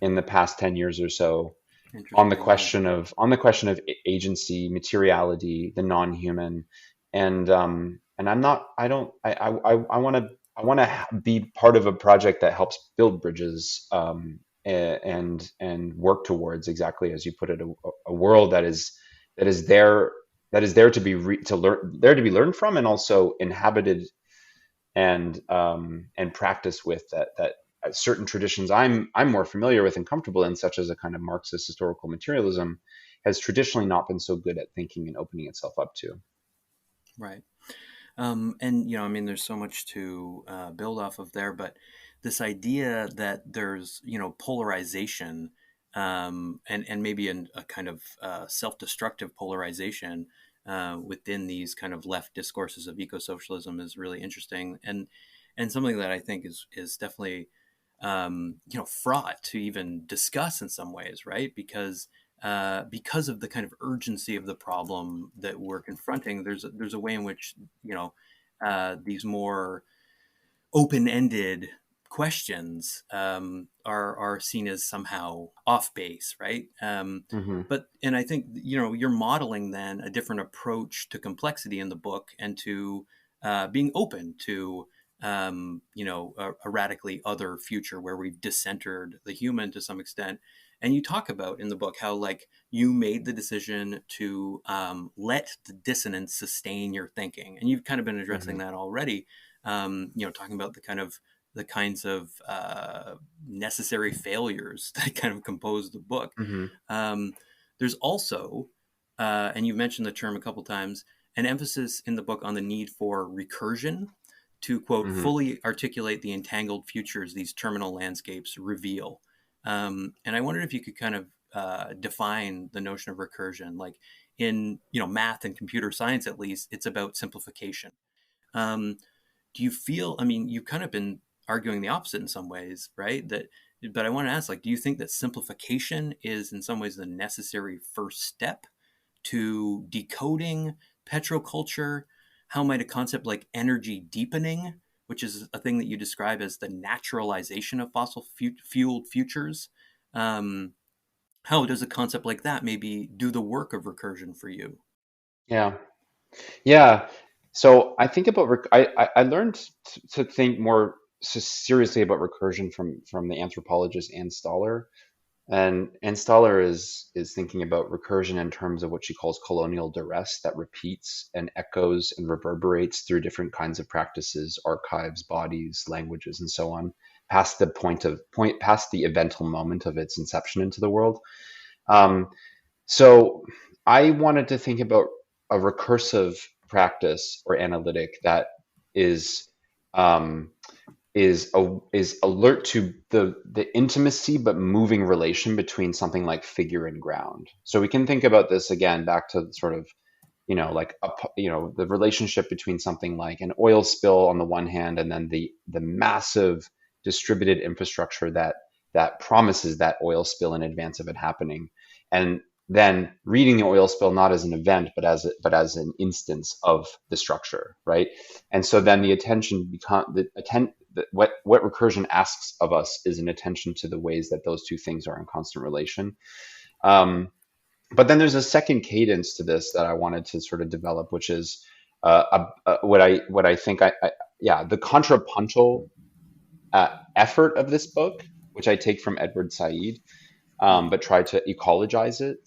[SPEAKER 2] in the past 10 years or so
[SPEAKER 1] Interesting. Yeah.
[SPEAKER 2] on the question of agency, materiality, the non-human, and I'm not. I don't. I want to. I want to be part of a project that helps build bridges, and work towards exactly as you put it, a world that is there that is there to be to learn, there to be learned from, and also inhabited and practice with that certain traditions I'm more familiar with and comfortable in, such as a kind of Marxist historical materialism, has traditionally not been so good at thinking and opening itself up to.
[SPEAKER 1] Right. And I mean, there's so much to build off of there, but this idea that there's polarization, and maybe a kind of self-destructive polarization within these kind of left discourses of eco-socialism is really interesting, and something that I think is definitely fraught to even discuss in some ways, right? Because of the kind of urgency of the problem that we're confronting, there's a way in which these more open-ended questions are seen as somehow off base, right?
[SPEAKER 2] Hmm.
[SPEAKER 1] And I think you're modeling then a different approach to complexity in the book and to being open to a radically other future where we've discentered the human to some extent. And you talk about in the book how like you made the decision to let the dissonance sustain your thinking, and you've kind of been addressing
[SPEAKER 2] Hmm.
[SPEAKER 1] that already. Talking about the kinds of necessary failures that kind of compose the book.
[SPEAKER 2] Hmm.
[SPEAKER 1] Um, there's also, and you've mentioned the term a couple times, an emphasis in the book on the need for recursion to, quote,
[SPEAKER 2] Hmm.
[SPEAKER 1] fully articulate the entangled futures these terminal landscapes reveal. And I wondered if you could kind of define the notion of recursion, like in math and computer science, at least, it's about simplification. Um, do you feel? I mean, you've kind of been arguing the opposite in some ways, right? But I want to ask, like, do you think that simplification is in some ways the necessary first step to decoding petroculture? How might a concept like energy deepening, which is a thing that you describe as the naturalization of fossil fueled futures, how does a concept like that maybe do the work of recursion for you?
[SPEAKER 2] Yeah. Yeah. So I think about I learned to think more seriously about recursion from the anthropologist Anne Stoller. And Stoller is thinking about recursion in terms of what she calls colonial duress that repeats and echoes and reverberates through different kinds of practices, archives, bodies, languages, and so on, past the point past the evental moment of its inception into the world. Um, so I wanted to think about a recursive practice or analytic that is um, is alert to the intimacy but moving relation between something like figure and ground. So we can think about this again back to sort of like the relationship between something like an oil spill on the one hand, and then the massive distributed infrastructure that promises that oil spill in advance of it happening, and then reading the oil spill not as an event but as an instance of the structure, right? And so then the attention become what recursion asks of us is an attention to the ways that those two things are in constant relation. Um, but then there's a second cadence to this that I wanted to sort of develop, which is what I think yeah, the contrapuntal effort of this book, which I take from Edward Said, but try to ecologize it,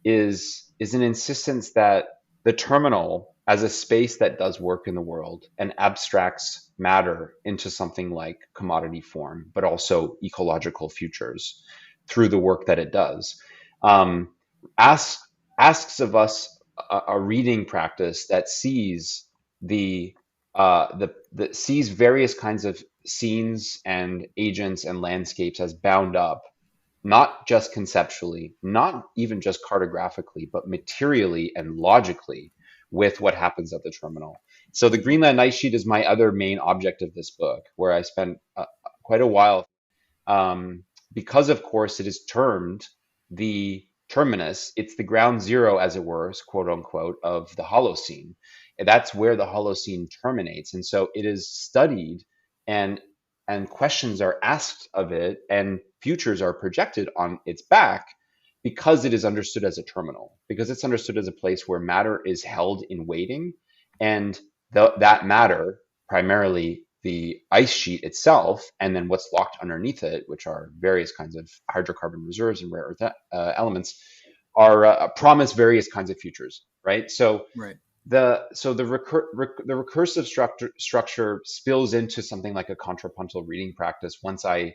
[SPEAKER 2] is an insistence that the terminal as a space that does work in the world and abstracts matter into something like commodity form, but also ecological futures through the work that it does. Um, asks of us a reading practice that sees the sees various kinds of scenes and agents and landscapes as bound up, not just conceptually, not even just cartographically, but materially and logically with what happens at the terminal. So the Greenland ice sheet is my other main object of this book, where I spent quite a while, because of course it is termed the terminus. It's the ground zero, as it were, quote unquote, of the Holocene. And that's where the Holocene terminates. And so it is studied, and questions are asked of it, and futures are projected on its back, because it is understood as a terminal, because it's understood as a place where matter is held in waiting, and that matter, primarily the ice sheet itself, and then what's locked underneath it, which are various kinds of hydrocarbon reserves and rare earth elements, are promise various kinds of futures, right? So
[SPEAKER 1] Right.
[SPEAKER 2] the recursive structure spills into something like a contrapuntal reading practice once I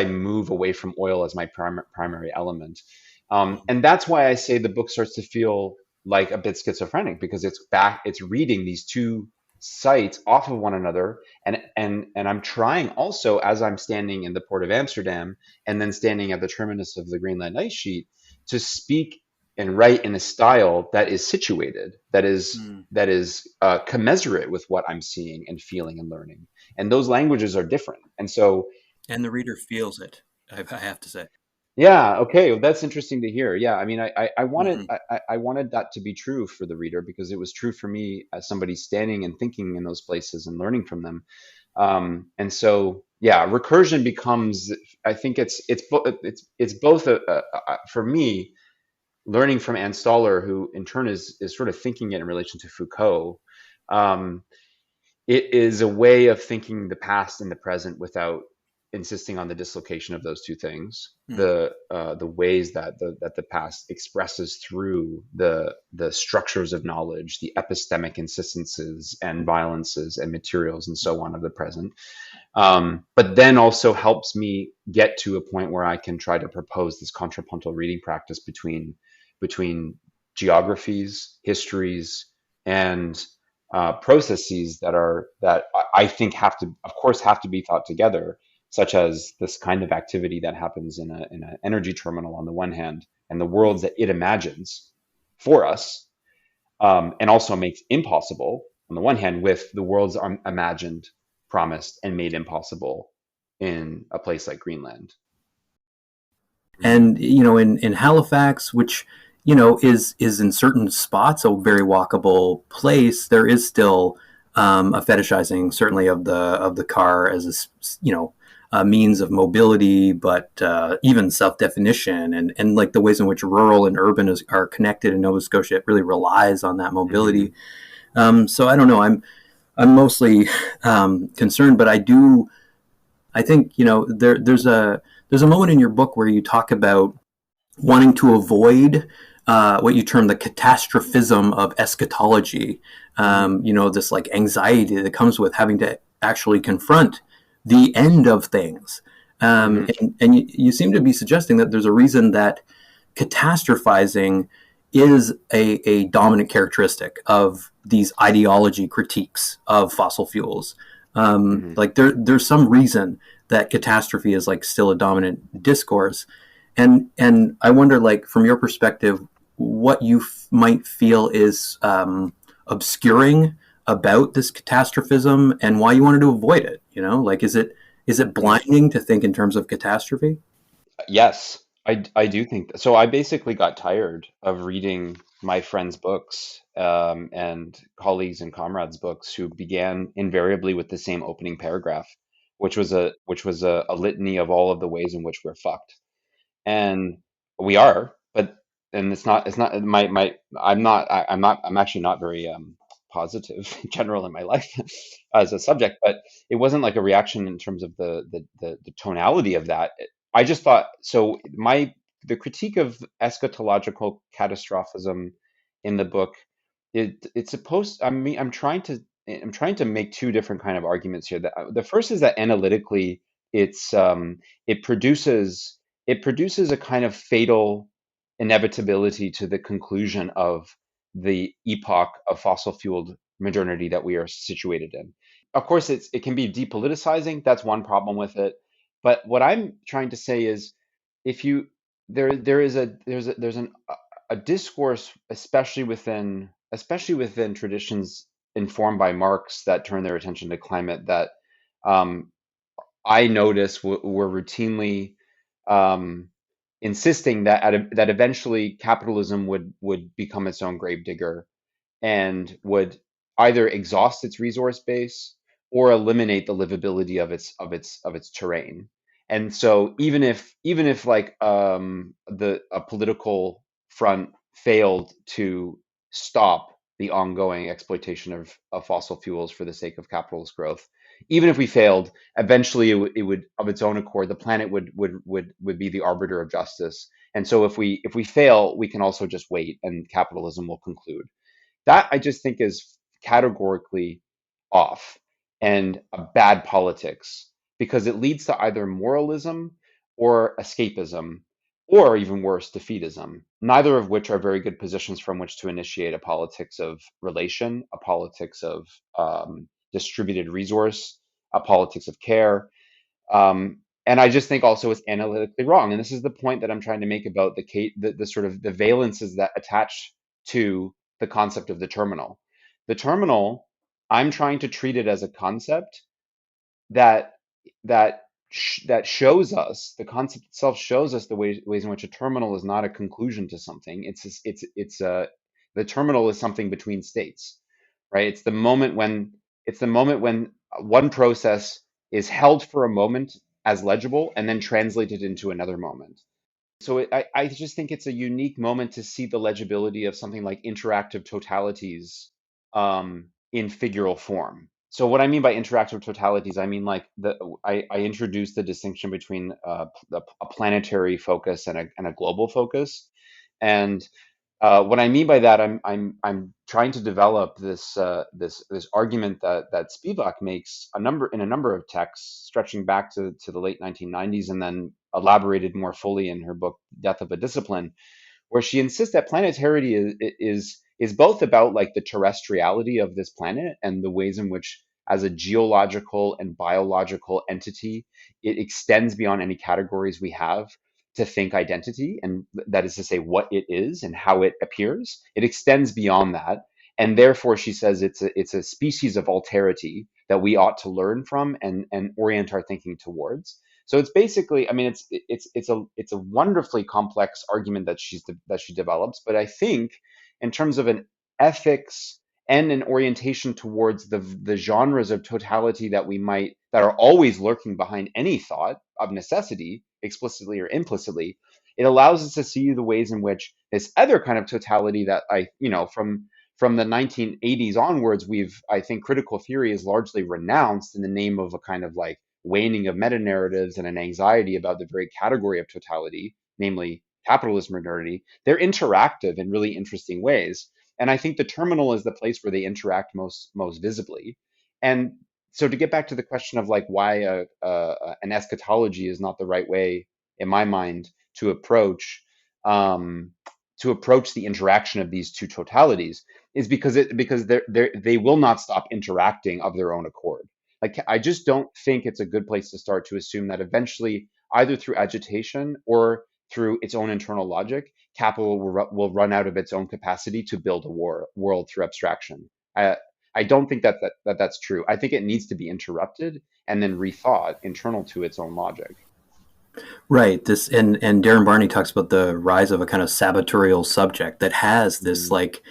[SPEAKER 2] move away from oil as my primary element. And that's why I say the book starts to feel like a bit schizophrenic, because it's reading these two sites off of one another, and I'm trying also, as I'm standing in the port of Amsterdam and then standing at the terminus of the Greenland ice sheet, to speak and write in a style that is situated, that is commensurate with what I'm seeing and feeling and learning. And those languages are different. And so,
[SPEAKER 1] And the reader feels it, I have to say.
[SPEAKER 2] yeah, okay, well, that's interesting to hear. Yeah, I mean, I wanted
[SPEAKER 1] Hmm.
[SPEAKER 2] I wanted that to be true for the reader, because it was true for me as somebody standing and thinking in those places and learning from them. And so, yeah, recursion becomes, I think it's both for me, learning from Anne Stoller, who in turn is sort of thinking it in relation to Foucault. Um, it is a way of thinking the past and the present without insisting on the dislocation of those two things.
[SPEAKER 1] Hmm.
[SPEAKER 2] The ways that the past expresses through the structures of knowledge, the epistemic insistences and violences and materials and so on of the present. But then also helps me get to a point where I can try to propose this contrapuntal reading practice between geographies, histories, and processes that I think of course, have to be thought together, such as this kind of activity that happens in an energy terminal on the one hand, and the worlds that it imagines for us, and also makes impossible on the one hand, with the worlds imagined, promised, and made impossible in a place like Greenland.
[SPEAKER 1] And in Halifax, which is in certain spots a very walkable place. There is still a fetishizing, certainly of the car as a means of mobility, but even self definition, and like the ways in which rural and urban are connected in Nova Scotia, it really relies on that
[SPEAKER 2] Hmm.
[SPEAKER 1] mobility. So I don't know. I'm mostly concerned, but I think there's a moment in your book where you talk about wanting to avoid what you term the catastrophism of eschatology.
[SPEAKER 2] Hmm.
[SPEAKER 1] This like anxiety that comes with having to actually confront the end of things.
[SPEAKER 2] Hmm.
[SPEAKER 1] And you seem to be suggesting that there's a reason that catastrophizing is a dominant characteristic of these ideology critiques of fossil fuels.
[SPEAKER 2] Hmm.
[SPEAKER 1] Like there's some reason that catastrophe is like still a dominant discourse, and I wonder, like from your perspective, what you might feel is obscuring about this catastrophism, and why you wanted to avoid it. Like is it
[SPEAKER 2] Hmm.
[SPEAKER 1] blinding to think in terms of catastrophe?
[SPEAKER 2] Yes, I do think that. So I basically got tired of reading my friends' books, and colleagues and comrades' books who began invariably with the same opening paragraph, which was a litany of all of the ways in which we're fucked. And we are, but and it's not I'm actually not very positive in general in my life as a subject, but it wasn't like a reaction in terms of the tonality of that. I just thought so. My The critique of eschatological catastrophism in the book, it's supposed. I mean, I'm trying to make two different kind of arguments here. The first is that analytically, it's it produces it produces a kind of fatal inevitability to the conclusion of the epoch of fossil fueled modernity that we are situated in. Of course, it can be depoliticizing. That's one problem with it. But what I'm trying to say is, if you there is a there's a discourse, especially within traditions informed by Marx that turn their attention to climate, that um, I notice were routinely um, insisting that eventually capitalism would become its own gravedigger and would either exhaust its resource base or eliminate the livability of its terrain. And so even if like the a political front failed to stop the ongoing exploitation of fossil fuels for the sake of capitalist growth, even if we failed, eventually it would of its own accord, the planet would be the arbiter of justice. And so if we fail, we can also just wait and capitalism will conclude. That I just think is categorically off and a bad politics, because it leads to either moralism or escapism, or even worse, defeatism, neither of which are very good positions from which to initiate a politics of relation, a politics of distributed resource, a politics of care. And I just think also it's analytically wrong. And this is the point that I'm trying to make about the sort of the valences that attach to the concept of the terminal. The terminal, I'm trying to treat it as a concept that that shows us, the concept itself shows us the ways in which a terminal is not a conclusion to something. It's the terminal is something between states, right? It's the moment when one process is held for a moment as legible and then translated into another moment. So I just think it's a unique moment to see the legibility of something like interactive totalities in figural form. So what I mean by interactive totalities, I mean like I introduced the distinction between a planetary focus and a global focus, and what I mean by that, I'm trying to develop this argument that Spivak makes in a number of texts stretching back to the late 1990s, and then elaborated more fully in her book Death of a Discipline, where she insists that planetarity is both about like the terrestriality of this planet and the ways in which, as a geological and biological entity, it extends beyond any categories we have to think identity, and that is to say what it is and how it appears. It extends beyond that, and therefore she says it's a species of alterity that we ought to learn from and orient our thinking towards. So it's basically, I mean, it's a wonderfully complex argument that she develops, but I think in terms of an ethics and an orientation towards the genres of totality that are always lurking behind any thought of necessity, explicitly or implicitly, it allows us to see the ways in which this other kind of totality that from the 1980s onwards, I think critical theory is largely renounced in the name of a kind of like waning of meta narratives and an anxiety about the very category of totality, namely capitalism modernity. They're interactive in really interesting ways. And I think the terminal is the place where they interact most visibly. And so to get back to the question of like why an eschatology is not the right way, in my mind, to approach um, the interaction of these two totalities is because they will not stop interacting of their own accord. Like I just don't think it's a good place to start to assume that eventually, either through agitation or through its own internal logic, capital will run out of its own capacity to build a world through abstraction. I don't think that's true. I think it needs to be interrupted and then rethought internal to its own logic.
[SPEAKER 1] Right. This and Darren Barney talks about the rise of a kind of sabotorial subject that has this
[SPEAKER 2] Mhm.
[SPEAKER 1] like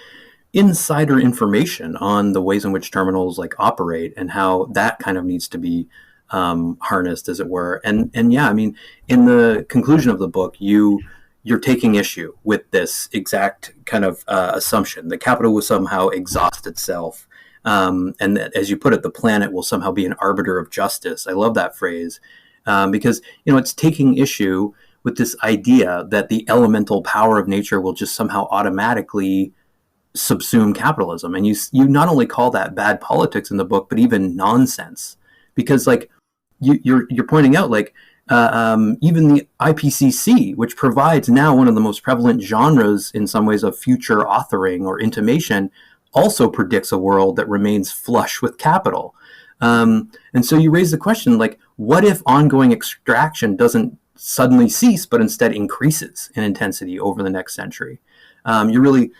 [SPEAKER 1] insider information on the ways in which terminals like operate and how that kind of needs to be harnessed, as it were. And yeah, I mean, in the conclusion of the book, you're taking issue with this exact kind of assumption that capital will somehow exhaust itself. And that, as you put it, the planet will somehow be an arbiter of justice. I love that phrase because it's taking issue with this idea that the elemental power of nature will just somehow automatically subsume capitalism. And you not only call that bad politics in the book, but even nonsense, because like you're pointing out like even the IPCC, which provides now one of the most prevalent genres in some ways of future authoring or intimation, also predicts a world that remains flush with capital. And so you raise the question, like, what if ongoing extraction doesn't suddenly cease, but instead increases in intensity over the next century? You're really,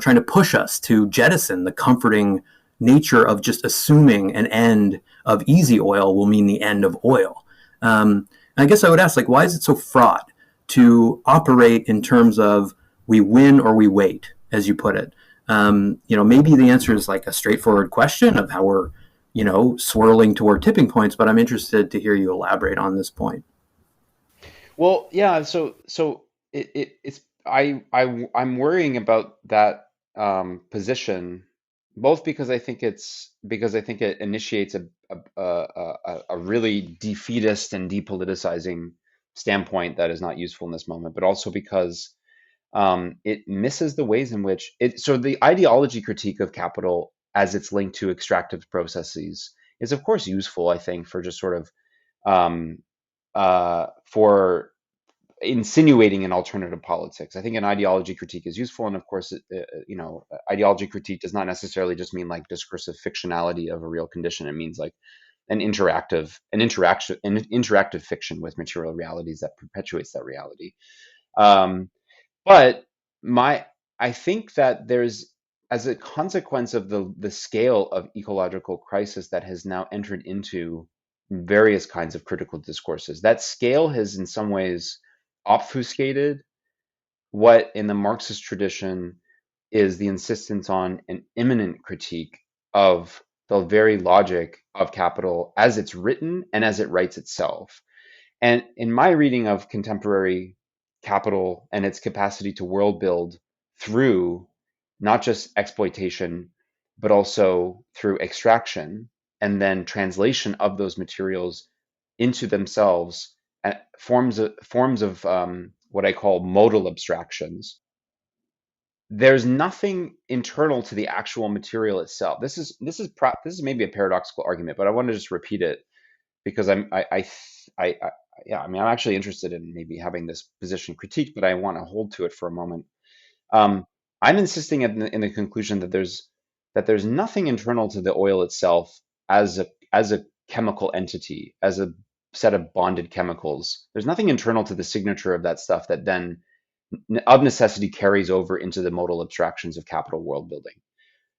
[SPEAKER 1] trying to push us to jettison the comforting nature of just assuming an end of easy oil will mean the end of oil. I guess I would ask, like, why is it so fraught to operate in terms of we win or we wait, as you put it? Maybe the answer is like a straightforward question of how we're, swirling toward tipping points, but I'm interested to hear you elaborate on this point.
[SPEAKER 2] Well, yeah. So it's I'm worrying about that position, both because I think it initiates a really defeatist and depoliticizing standpoint that is not useful in this moment, but also because it misses the ways in which it. So the ideology critique of capital as it's linked to extractive processes is, of course, useful. I think for just sort of um, for insinuating an alternative politics. I think an ideology critique is useful, and of course, ideology critique does not necessarily just mean like discursive fictionality of a real condition. It means like an interactive fiction with material realities that perpetuates that reality. Um, but my, I think that there's, as a consequence of the scale of ecological crisis that has now entered into various kinds of critical discourses, that scale has in some ways obfuscated what in the Marxist tradition is the insistence on an immanent critique of the very logic of capital as it's written and as it writes itself. And in my reading of contemporary capital and its capacity to world build through not just exploitation, but also through extraction and then translation of those materials into themselves, forms of what I call modal abstractions. There's nothing internal to the actual material itself. This is maybe a paradoxical argument, but I want to just repeat it because yeah, I mean, I'm actually interested in maybe having this position critiqued, but I want to hold to it for a moment. Um, I'm insisting in the conclusion that there's nothing internal to the oil itself as a chemical entity, as a set of bonded chemicals. There's nothing internal to the signature of that stuff that then of necessity carries over into the modal abstractions of capital world building,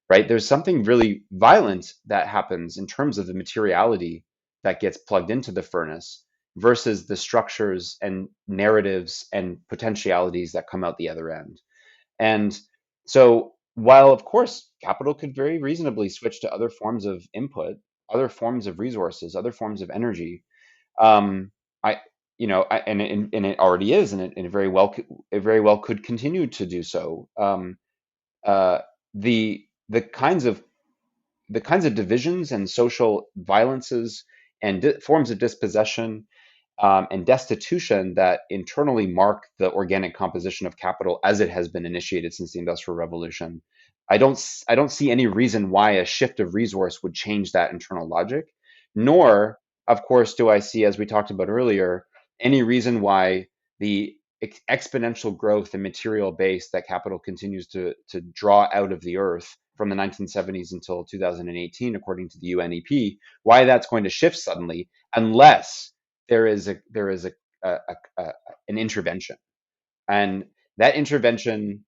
[SPEAKER 2] right? There's something really violent that happens in terms of the materiality that gets plugged into the furnace versus the structures and narratives and potentialities that come out the other end. And so, while of course capital could very reasonably switch to other forms of input, other forms of resources, other forms of energy, um, I, and it already is, and it it very well could continue to do so. Uh, the kinds of divisions and social violences and forms of dispossession and destitution that internally mark the organic composition of capital as it has been initiated since the Industrial Revolution. I don't see any reason why a shift of resource would change that internal logic, nor, of course, do I see, as we talked about earlier, any reason why the exponential growth in material base that capital continues to draw out of the earth from the 1970s until 2018, according to the UNEP, why that's going to shift suddenly, unless there is a, a an intervention, and that intervention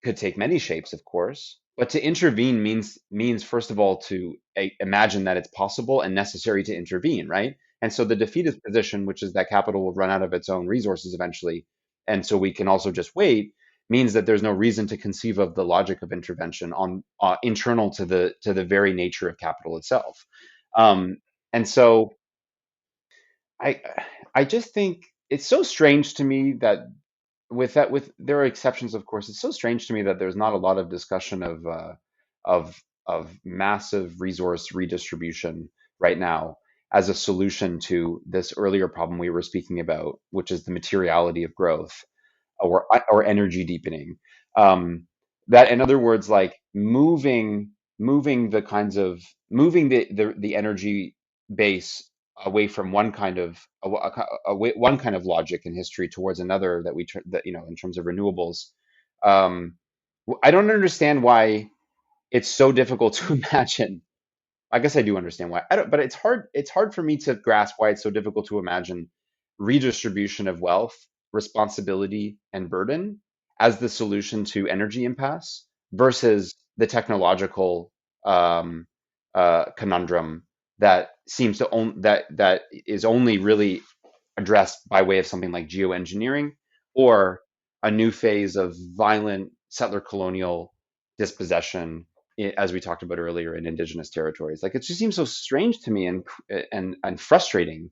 [SPEAKER 2] could take many shapes, of course. But to intervene means first of all to imagine that it's possible and necessary to intervene, right? And so the defeatist position, which is that capital will run out of its own resources eventually, and so we can also just wait, means that there's no reason to conceive of the logic of intervention on internal to the very nature of capital itself. Um, and so I I just think it's so strange to me that with there are exceptions, of course. It's so strange to me that there's not a lot of discussion of massive resource redistribution right now as a solution to this earlier problem we were speaking about, which is the materiality of growth or energy deepening. That, in other words, like moving the kinds of moving the energy base away from one kind of one kind of logic in history towards another that that in terms of renewables. Um, I don't understand why it's so difficult to imagine. I guess I do understand why. I don't, but it's hard for me to grasp why it's so difficult to imagine redistribution of wealth, responsibility, and burden as the solution to energy impasse versus the technological conundrum that seems to that is only really addressed by way of something like geoengineering or a new phase of violent settler colonial dispossession, as we talked about earlier, in indigenous territories. Like, it just seems so strange to me and frustrating,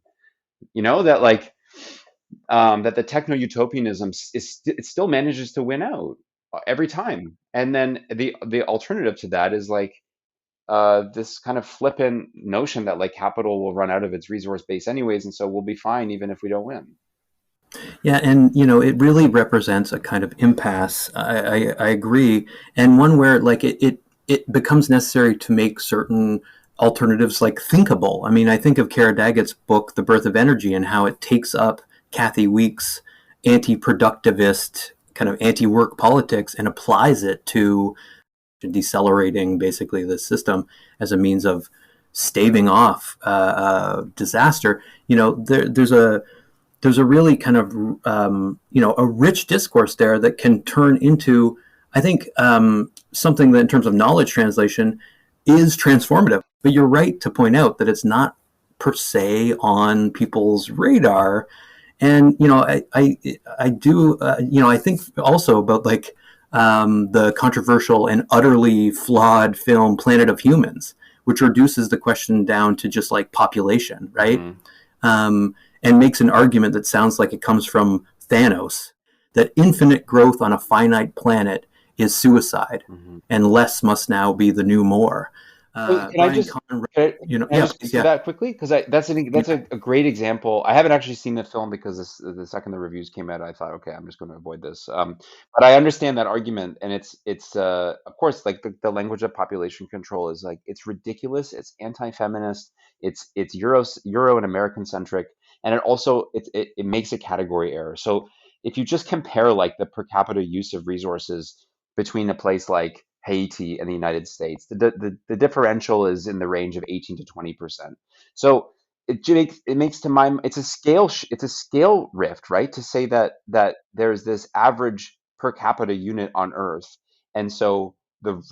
[SPEAKER 2] that like that the techno utopianism it still manages to win out every time. And then the alternative to that is like this kind of flippant notion that like capital will run out of its resource base anyways, and so we'll be fine even if we don't win.
[SPEAKER 1] Yeah, and it really represents a kind of impasse. I agree, and one where like it becomes necessary to make certain alternatives like thinkable. I mean, I think of Kara Daggett's book, The Birth of Energy, and how it takes up Kathy Weeks' anti-productivist kind of anti-work politics and applies it to decelerating basically the system as a means of staving off disaster. There's a really kind of a rich discourse there that can turn into, I think, something that in terms of knowledge translation is transformative. But you're right to point out that it's not per se on people's radar. And I do I think also about like the controversial and utterly flawed film Planet of Humans, which reduces the question down to just like population, right?
[SPEAKER 2] Mm-hmm.
[SPEAKER 1] And makes an argument that sounds like it comes from Thanos, that infinite growth on a finite planet is suicide,
[SPEAKER 2] Mm-hmm.
[SPEAKER 1] and less must now be the new more.
[SPEAKER 2] Can I
[SPEAKER 1] Brian
[SPEAKER 2] just
[SPEAKER 1] Conn,
[SPEAKER 2] can I
[SPEAKER 1] yeah,
[SPEAKER 2] just speak to that quickly? Because that's
[SPEAKER 1] yeah,
[SPEAKER 2] a great example. I haven't actually seen the film because the second the reviews came out, I thought, okay, I'm just going to avoid this. But I understand that argument, and it's of course like the language of population control is like it's ridiculous, it's anti-feminist, it's Euro and American centric, and it makes a category error. So if you just compare like the per capita use of resources between a place like Haiti and the United States, the differential is in the range of 18 to 20%. So it makes to my it's a scale rift, right? To say that there's this average per capita unit on Earth, and so the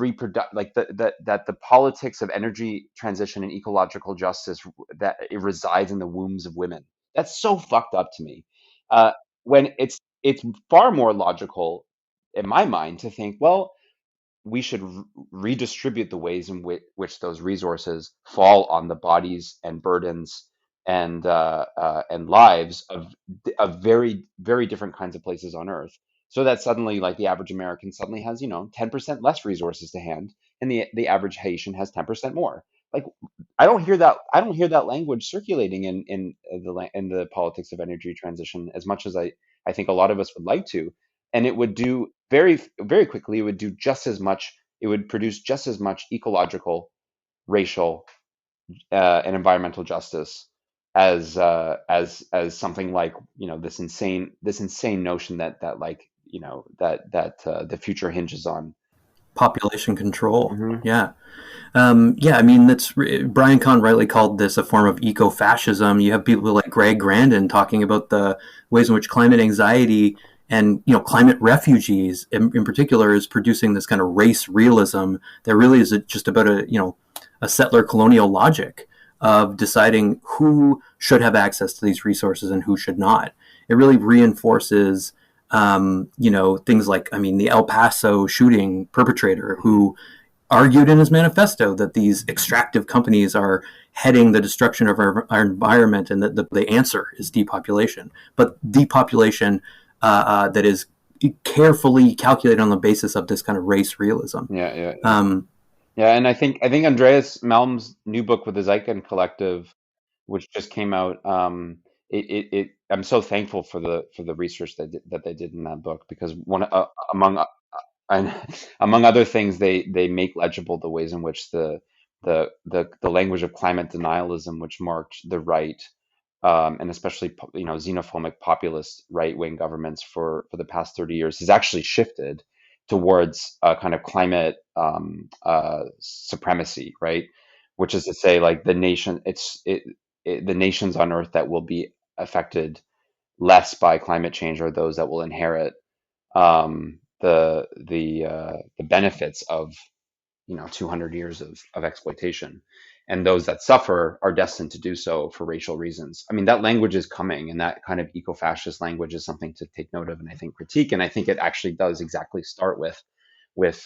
[SPEAKER 2] like that the politics of energy transition and ecological justice that it resides in the wombs of women, That's so fucked up to me. Uh, when it's far more logical in my mind to think, well, we should redistribute the ways in which those resources fall on the bodies and burdens and lives of very different kinds of places on Earth, so that suddenly, like, the average American suddenly has 10% less resources to hand, and the average Haitian has 10% more. Like, I don't hear that language circulating in the politics of energy transition as much as I think a lot of us would like to. And it would do very quickly, it would do just as much, it would produce just as much ecological, racial, and environmental justice as something like, this insane notion that the future hinges on.
[SPEAKER 1] Population control.
[SPEAKER 2] Hmm.
[SPEAKER 1] Yeah. Yeah, I mean, Brian Kahn rightly called this a form of eco-fascism. You have people like Greg Grandin talking about the ways in which climate anxiety and climate refugees in particular is producing this kind of race realism that really is just about a settler colonial logic of deciding who should have access to these resources and who should not. It really reinforces things like, I mean, the El Paso shooting perpetrator who argued in his manifesto that these extractive companies are heading the destruction of our environment, and that the answer is depopulation. But depopulation that is carefully calculated on the basis of this kind of race realism.
[SPEAKER 2] Yeah, yeah, yeah.
[SPEAKER 1] Um,
[SPEAKER 2] Yeah, and I think Andreas Malm's new book with the Zeichen Collective, which just came out, I'm so thankful for the research that they did in that book, because and among other things, they make legible the ways in which the language of climate denialism, which marked the right, and especially xenophobic populist right-wing governments for the past 30 years, has actually shifted towards a kind of climate supremacy, right? Which is to say, like, the nations on Earth that will be affected less by climate change are those that will inherit the benefits of 200 years of exploitation, and those that suffer are destined to do so for racial reasons. I mean, that language is coming, and that kind of eco-fascist language is something to take note of, and I think critique. And I think it actually does exactly start with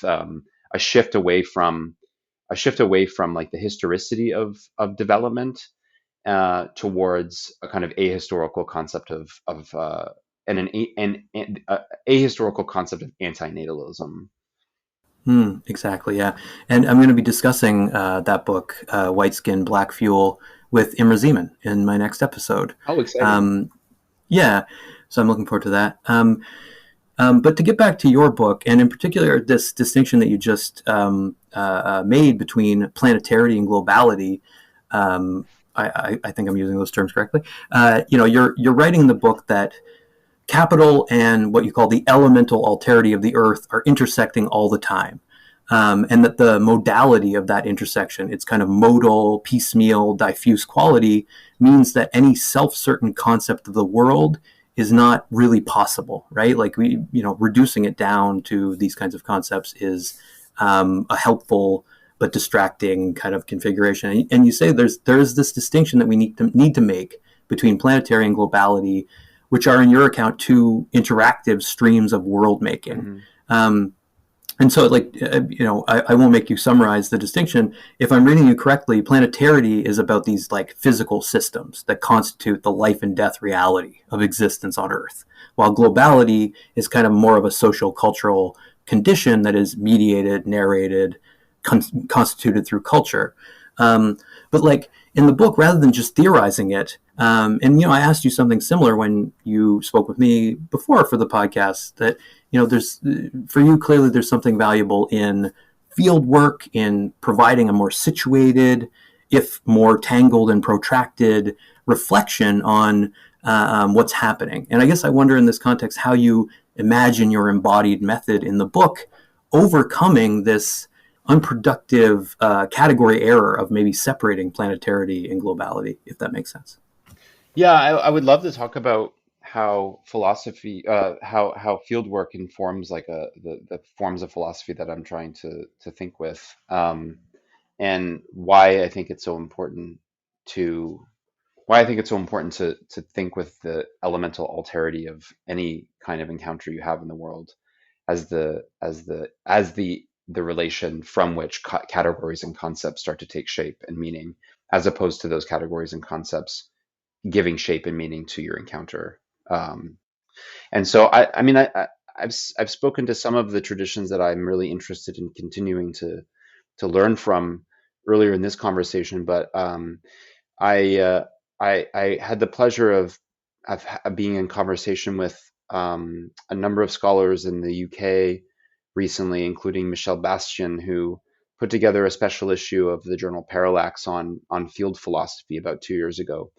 [SPEAKER 2] a shift away from like the historicity of development, towards a kind of ahistorical concept of and an ahistorical concept of antinatalism.
[SPEAKER 1] exactly, yeah. And I'm going to be discussing that book, White Skin, Black Fuel, with Imre Szeman in my next episode.
[SPEAKER 2] How exciting!
[SPEAKER 1] Um, yeah, so I'm looking forward to that. But to get back to your book, and in particular this distinction that you just made between planetary and globality, I think I'm using those terms correctly. You're writing in the book that capital and what you call the elemental alterity of the Earth are intersecting all the time. And that the modality of that intersection, its kind of modal, piecemeal, diffuse quality, means that any self-certain concept of the world is not really possible, right? Like reducing it down to these kinds of concepts is a helpful but distracting kind of configuration. And you say there's this distinction that we need to make between planetary and globality, which are, in your account, two interactive streams of world making.
[SPEAKER 2] Mm-hmm.
[SPEAKER 1] And so, I won't make you summarize the distinction. If I'm reading you correctly, planetarity is about these like physical systems that constitute the life and death reality of existence on Earth, while globality is kind of more of a social cultural condition that is mediated, narrated, constituted through culture. But like in the book, rather than just theorizing it, and I asked you something similar when you spoke with me before for the podcast, that there's, for you, clearly there's something valuable in field work, in providing a more situated, if more tangled and protracted reflection on what's happening. And I guess I wonder in this context how you imagine your embodied method in the book overcoming this unproductive category error of maybe separating planetarity and globality, if that makes sense.
[SPEAKER 2] Yeah, I would love to talk about how philosophy, how field work informs like the forms of philosophy that I'm trying to think with, and why I think it's so important to why I think it's so important to think with the elemental alterity of any kind of encounter you have in the world as the relation from which categories and concepts start to take shape and meaning, as opposed to those categories and concepts giving shape and meaning to your encounter. Um, and so I mean I've spoken to some of the traditions that I'm really interested in continuing to learn from earlier in this conversation, but I, uh, I had the pleasure of being in conversation with a number of scholars in the UK recently, including Michel Bastian, who put together a special issue of the journal Parallax on field philosophy about 2 years ago.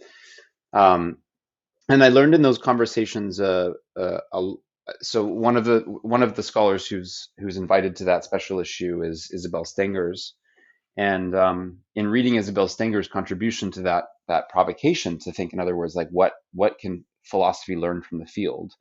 [SPEAKER 2] Um, and I learned in those conversations, so one of the scholars who's invited to that special issue is Isabel Stengers, and in reading Isabel Stenger's contribution to that provocation to think, in other words, like what can philosophy learn from the field,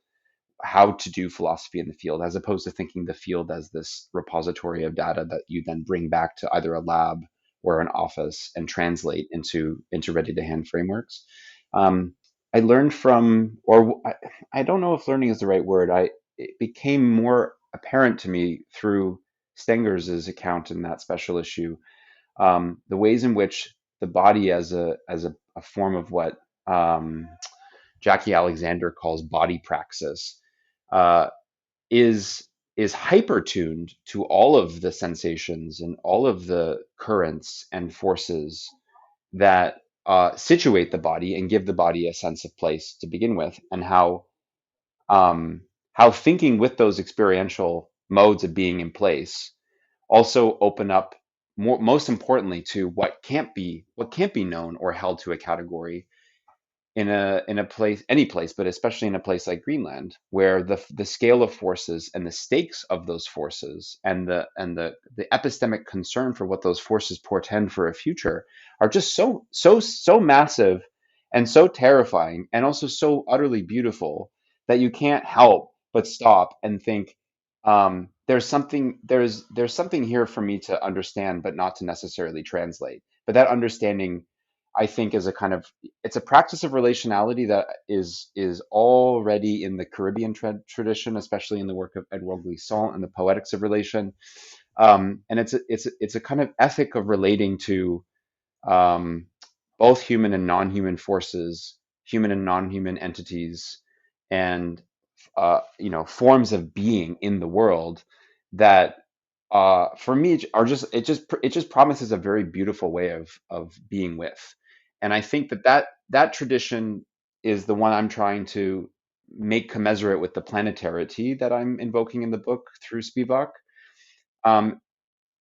[SPEAKER 2] how to do philosophy in the field, as opposed to thinking the field as this repository of data that you then bring back to either a lab or an office and translate into ready to hand frameworks. Um, I learned from, or I don't know if learning is the right word. It became more apparent to me through Stengers's account in that special issue, the ways in which the body as a form of what Jackie Alexander calls body praxis uh, is is hyper tuned to all of the sensations and all of the currents and forces that situate the body and give the body a sense of place to begin with, and how thinking with those experiential modes of being in place also open up most importantly to what can't be known or held to a category in a place, any place, but especially in a place like Greenland, where the scale of forces and the stakes of those forces and the epistemic concern for what those forces portend for a future are just so massive and so terrifying and also so utterly beautiful that you can't help but stop and think, there's something here for me to understand but not to necessarily translate. But that understanding, I think, is a kind of, it's a practice of relationality that is already in the Caribbean tradition, especially in the work of Edouard Glissant and the Poetics of Relation. And it's a kind of ethic of relating to um, both human and non-human forces, human and non-human entities, and forms of being in the world that for me are just it just promises a very beautiful way of being with. And I think that tradition is the one I'm trying to make commensurate with the planetarity that I'm invoking in the book through Spivak. Um,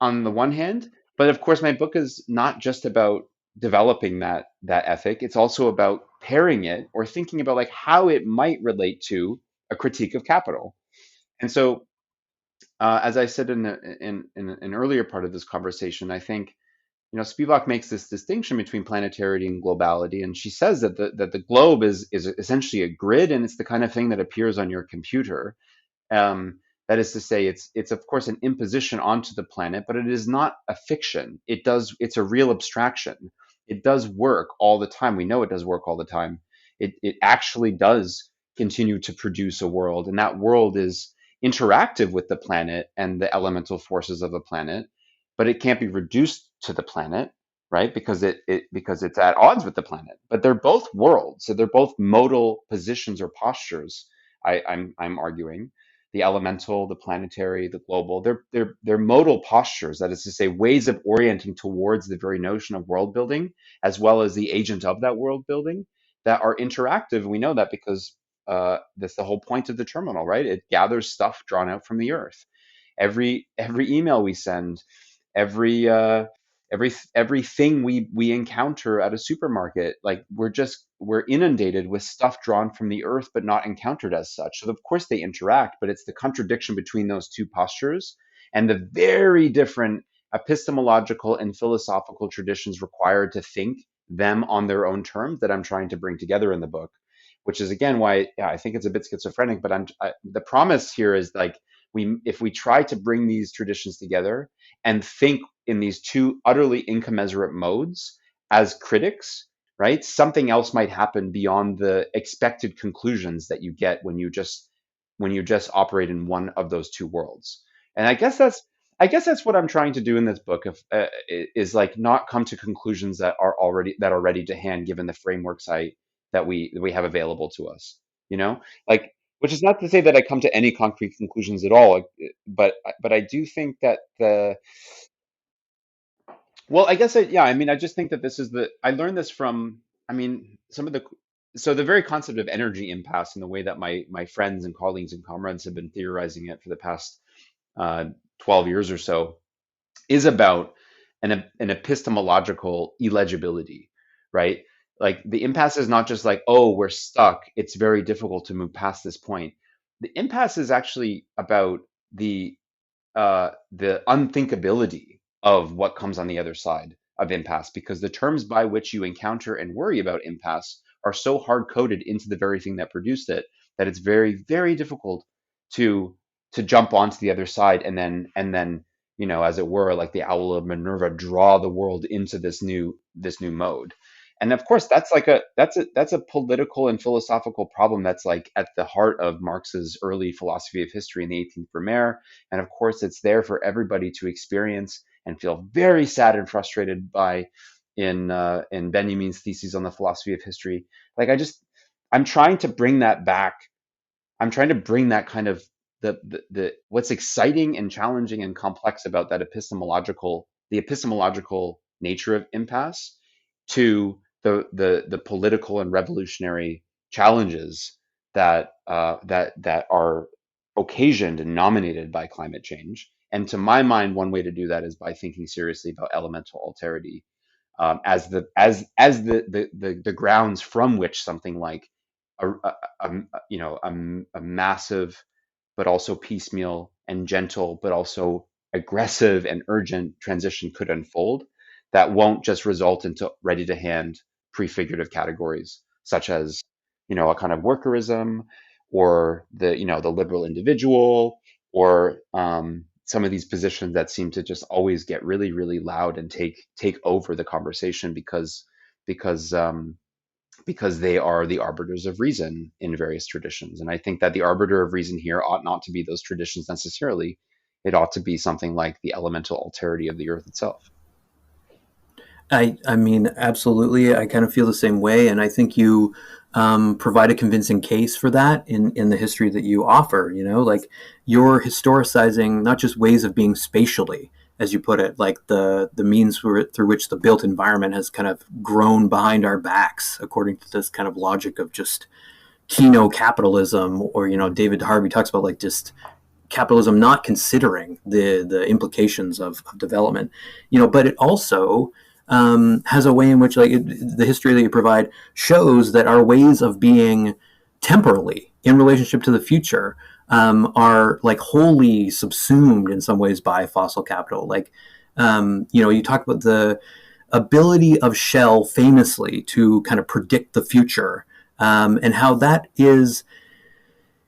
[SPEAKER 2] on the one hand, but of course my book is not just about developing that ethic. It's also about pairing it or thinking about like how it might relate to a critique of capital. And so, as I said in an earlier part of this conversation, I think Spivak makes this distinction between planetarity and globality, and she says that the globe is essentially a grid, and it's the kind of thing that appears on your computer. That is to say, it's of course an imposition onto the planet, but it is not a fiction. It's a real abstraction. It does work all the time. We know it does work all the time. It actually does continue to produce a world, and that world is interactive with the planet and the elemental forces of the planet, but it can't be reduced to the planet, right? Because it's at odds with the planet. But they're both worlds, so they're both modal positions or postures. I'm arguing the elemental, the planetary, the global. They're modal postures. That is to say, ways of orienting towards the very notion of world building, as well as the agent of that world building, that are interactive. We know that because that's the whole point of the terminal, right? It gathers stuff drawn out from the earth. Every email we send, every everything we encounter at a supermarket, like we're inundated with stuff drawn from the earth but not encountered as such. So of course they interact, but it's the contradiction between those two postures and the very different epistemological and philosophical traditions required to think them on their own terms that I'm trying to bring together in the book, which is again why, yeah, I think it's a bit schizophrenic. But the promise here is like, if we try to bring these traditions together and think in these two utterly incommensurate modes as critics, right? Something else might happen beyond the expected conclusions that you get when you just operate in one of those two worlds. And I guess that's what I'm trying to do in this book, is like not come to conclusions that are ready to hand, given the frameworks that we have available to us. You know, like, which is not to say that I come to any concrete conclusions at all, but I do think that well, I guess yeah, I mean, I just think that I learned this from, I mean, so the very concept of energy impasse and the way that my friends and colleagues and comrades have been theorizing it for the past uh, 12 years or so is about an epistemological illegibility, right? Like the impasse is not just like, oh, we're stuck. It's very difficult to move past this point. The impasse is actually about the the unthinkability of what comes on the other side of impasse, because the terms by which you encounter and worry about impasse are so hard coded into the very thing that produced it that it's very, very difficult to jump onto the other side and then as it were, like the owl of Minerva, draw the world into this new mode. And of course, that's a political and philosophical problem that's like at the heart of Marx's early philosophy of history in the 18th Brumaire. And of course, it's there for everybody to experience and feel very sad and frustrated by in Benjamin's theses on the philosophy of history. Like I'm trying to bring that back. I'm trying to bring that kind of the what's exciting and challenging and complex about the epistemological nature of impasse to the political and revolutionary challenges that are occasioned and nominated by climate change. And to my mind, one way to do that is by thinking seriously about elemental alterity, as the grounds from which something like a massive but also piecemeal and gentle but also aggressive and urgent transition could unfold, that won't just result into ready to hand prefigurative categories such as a kind of workerism, or the liberal individual, or some of these positions that seem to just always get really, really loud and take over the conversation because because they are the arbiters of reason in various traditions. And I think that the arbiter of reason here ought not to be those traditions necessarily. It ought to be something like the elemental alterity of the earth itself.
[SPEAKER 1] I mean, absolutely. I kind of feel the same way, and I think you provide a convincing case for that in the history that you offer. Like you're historicizing not just ways of being spatially, as you put it, like the means through which the built environment has kind of grown behind our backs, according to this kind of logic of just keno capitalism, or David Harvey talks about like just capitalism not considering the implications of development, but it also has a way in which the history that you provide shows that our ways of being temporally in relationship to the future are like wholly subsumed in some ways by fossil capital. Like, you talk about the ability of Shell famously to kind of predict the future, and how that is,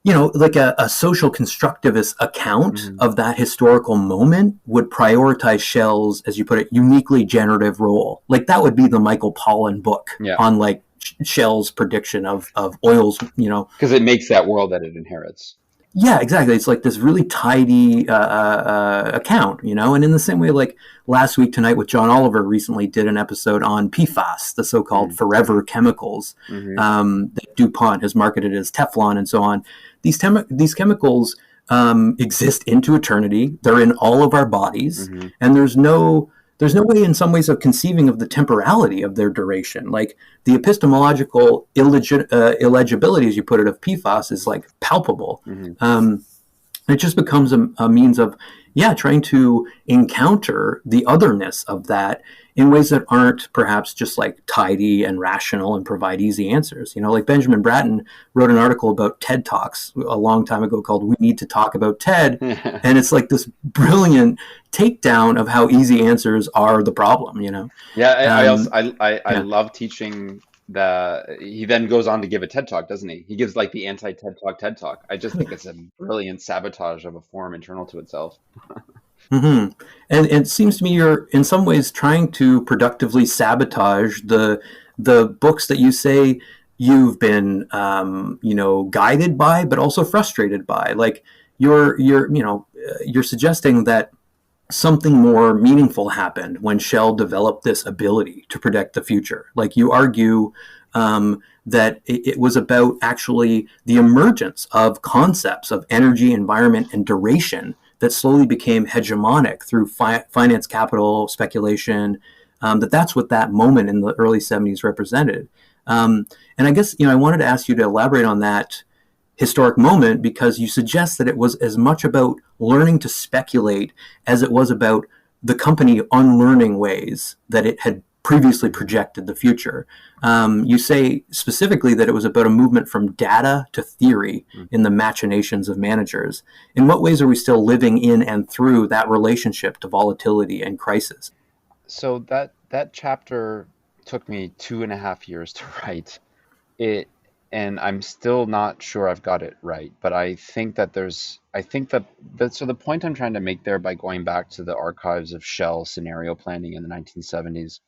[SPEAKER 1] like a social constructivist account of that historical moment would prioritize Shell's, as you put it, uniquely generative role. Like that would be the Michael Pollan book on like Shell's prediction of oil's,
[SPEAKER 2] because it makes that world that it inherits.
[SPEAKER 1] Yeah, exactly. It's like this really tidy account, And in the same way, like last week tonight with John Oliver recently did an episode on PFAS, the so-called forever chemicals that DuPont has marketed as Teflon and so on. These chemicals exist into eternity. They're in all of our bodies, and there's no way in some ways of conceiving of the temporality of their duration. Like the epistemological illegibility, as you put it, of PFAS is like palpable. It just becomes a means of, trying to encounter the otherness of that in ways that aren't perhaps just like tidy and rational and provide easy answers. Like Benjamin Bratton wrote an article about TED Talks a long time ago called "We Need to Talk About TED," and it's like this brilliant takedown of how easy answers are the problem.
[SPEAKER 2] I love teaching. He then goes on to give a TED Talk, doesn't he? He gives like the anti-TED Talk. I just think it's a brilliant sabotage of a form internal to itself.
[SPEAKER 1] And it seems to me you're in some ways trying to productively sabotage the the books that you say you've been, guided by, but also frustrated by. Like you're suggesting that something more meaningful happened when Shell developed this ability to predict the future. Like you argue that it was about actually the emergence of concepts of energy, environment, and duration that slowly became hegemonic through finance, capital, speculation. That's what that moment in the early 70s represented. And I guess, I wanted to ask you to elaborate on that historic moment because you suggest that it was as much about learning to speculate as it was about the company unlearning ways that it had previously projected the future. You say specifically that it was about a movement from data to theory in the machinations of managers. In what ways are we still living in and through that relationship to volatility and crisis?
[SPEAKER 2] So that chapter took me 2.5 years to write it, and I'm still not sure I've got it right. But I think that so the point I'm trying to make there by going back to the archives of Shell scenario planning in the 1970s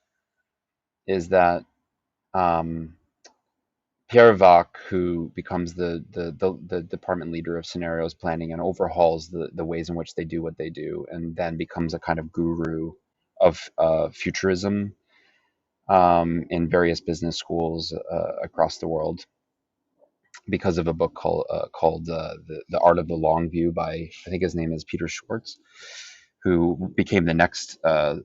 [SPEAKER 2] is that um, Pierre Vac, who becomes the department leader of scenarios planning and overhauls the ways in which they do what they do, and then becomes a kind of guru of futurism in various business schools across the world because of a book called the Art of the Long View by, I think his name is Peter Schwartz, who became the next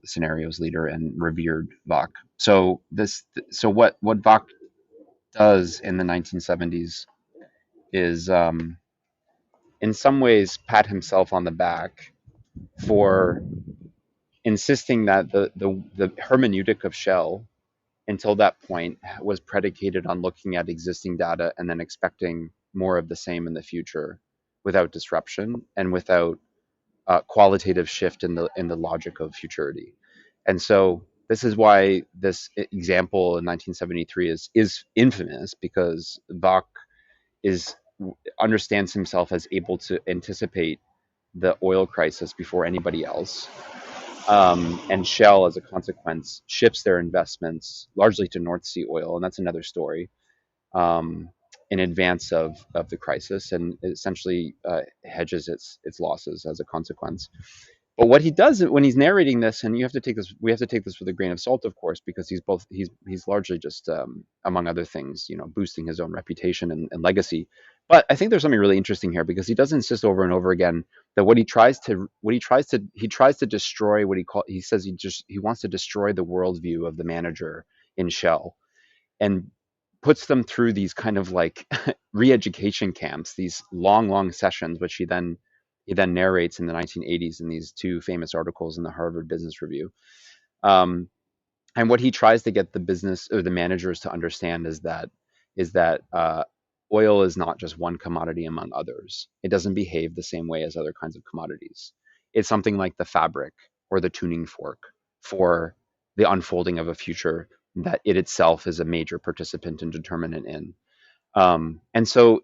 [SPEAKER 2] scenarios leader and revered Vac. So what Vac does in the 1970s is in some ways pat himself on the back for insisting that the hermeneutic of Shell until that point was predicated on looking at existing data and then expecting more of the same in the future without disruption and without qualitative shift in the logic of futurity. And so this is why this example in 1973 is infamous, because Bach is understands himself as able to anticipate the oil crisis before anybody else. And Shell, as a consequence, shifts their investments largely to North Sea oil, and that's another story, um, in advance of the crisis, and essentially hedges its losses as a consequence. But what he does when he's narrating this, and we have to take this with a grain of salt, of course, because he's largely just, among other things, boosting his own reputation and legacy. But I think there's something really interesting here, because he does insist over and over again that he tries to destroy he says he wants to destroy the worldview of the manager in Shell, and puts them through these kind of like re-education camps, these long sessions, which he then narrates in the 1980s in these two famous articles in the Harvard Business Review. Um, and what he tries to get the business or the managers to understand is that oil is not just one commodity among others. It doesn't behave the same way as other kinds of commodities. It's something like the fabric or the tuning fork for the unfolding of a future that it itself is a major participant and determinant in. And so,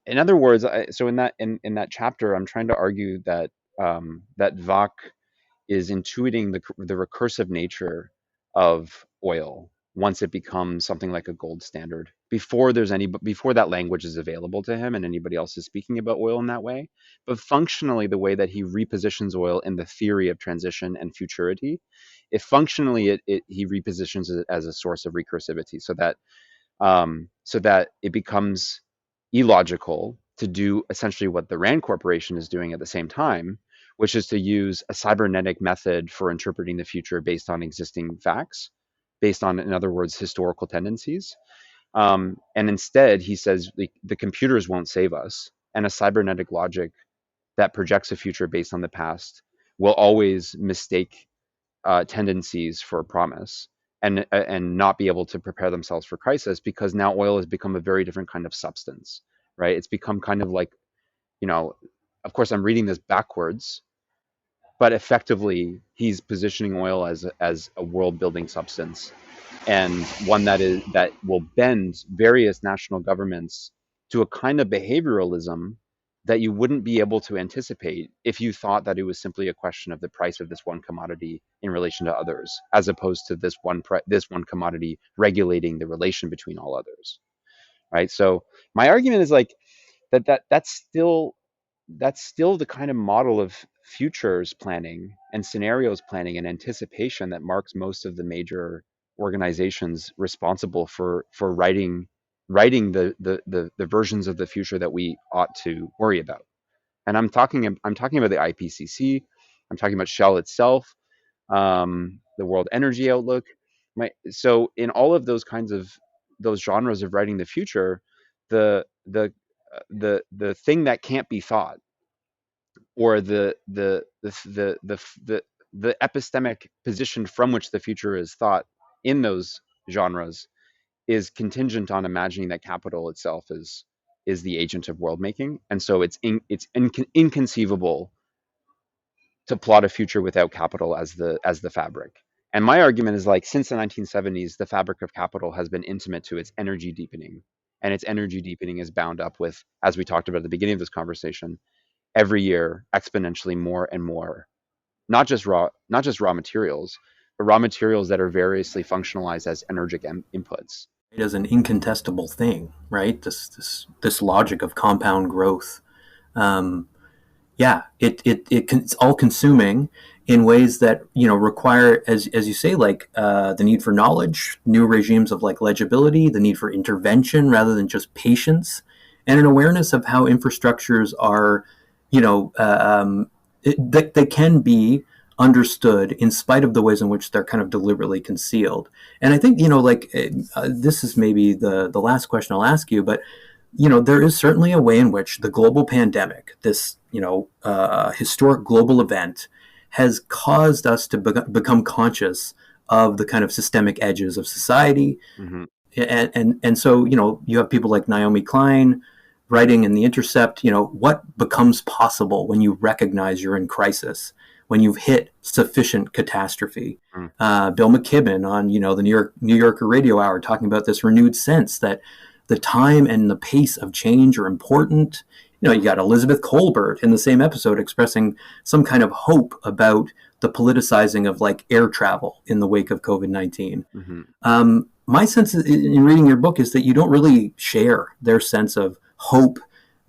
[SPEAKER 2] in other words, so in that chapter, I'm trying to argue that Vac is intuiting the recursive nature of oil once it becomes something like a gold standard. Before that language is available to him and anybody else is speaking about oil in that way, but functionally the way that he repositions oil in the theory of transition and futurity, if functionally he repositions it as a source of recursivity, so that it becomes illogical to do essentially what the Rand Corporation is doing at the same time, which is to use a cybernetic method for interpreting the future based on existing facts, based on, in other words, historical tendencies. And instead, he says the computers won't save us, and a cybernetic logic that projects a future based on the past will always mistake tendencies for promise, and not be able to prepare themselves for crisis, because now oil has become a very different kind of substance, right? It's become kind of like, you know, of course I'm reading this backwards, but effectively he's positioning oil as a world building substance, and one that will bend various national governments to a kind of behavioralism that you wouldn't be able to anticipate if you thought that it was simply a question of the price of this one commodity in relation to others, as opposed to this one commodity regulating the relation between all others, right? So my argument is like that's still the kind of model of futures planning and scenarios planning and anticipation that marks most of the major organizations responsible for writing the versions of the future that we ought to worry about. And I'm talking about the IPCC. I'm talking about Shell itself, the World Energy Outlook. So in all of those kinds of those genres of writing the future, the the the thing that can't be thought, or the epistemic position from which the future is thought in those genres, is contingent on imagining that capital itself is the agent of world making, and so inconceivable to plot a future without capital as the fabric. And my argument is, like, since the 1970s, the fabric of capital has been intimate to its energy deepening, and its energy deepening is bound up with, as we talked about at the beginning of this conversation, every year exponentially more and more, not just raw materials, but raw materials that are variously functionalized as energetic inputs.
[SPEAKER 1] As an incontestable thing, right? This logic of compound growth. Um, yeah, it's all consuming in ways that require, as you say, like the need for knowledge, new regimes of like legibility, the need for intervention rather than just patience, and an awareness of how infrastructures are, you know, they can be understood in spite of the ways in which they're kind of deliberately concealed. And I think like this is maybe the last question I'll ask you, but there is certainly a way in which the global pandemic, this, historic global event, has caused us to become conscious of the kind of systemic edges of society.
[SPEAKER 2] Mm-hmm.
[SPEAKER 1] And so, you have people like Naomi Klein writing in The Intercept, what becomes possible when you recognize you're in crisis, when you've hit sufficient catastrophe.
[SPEAKER 2] Mm.
[SPEAKER 1] Bill McKibben on, the New Yorker Radio Hour talking about this renewed sense that the time and the pace of change are important. You got Elizabeth Colbert in the same episode expressing some kind of hope about the politicizing of like air travel in the wake of COVID-19.
[SPEAKER 2] Mm-hmm.
[SPEAKER 1] My sense in reading your book is that you don't really share their sense of hope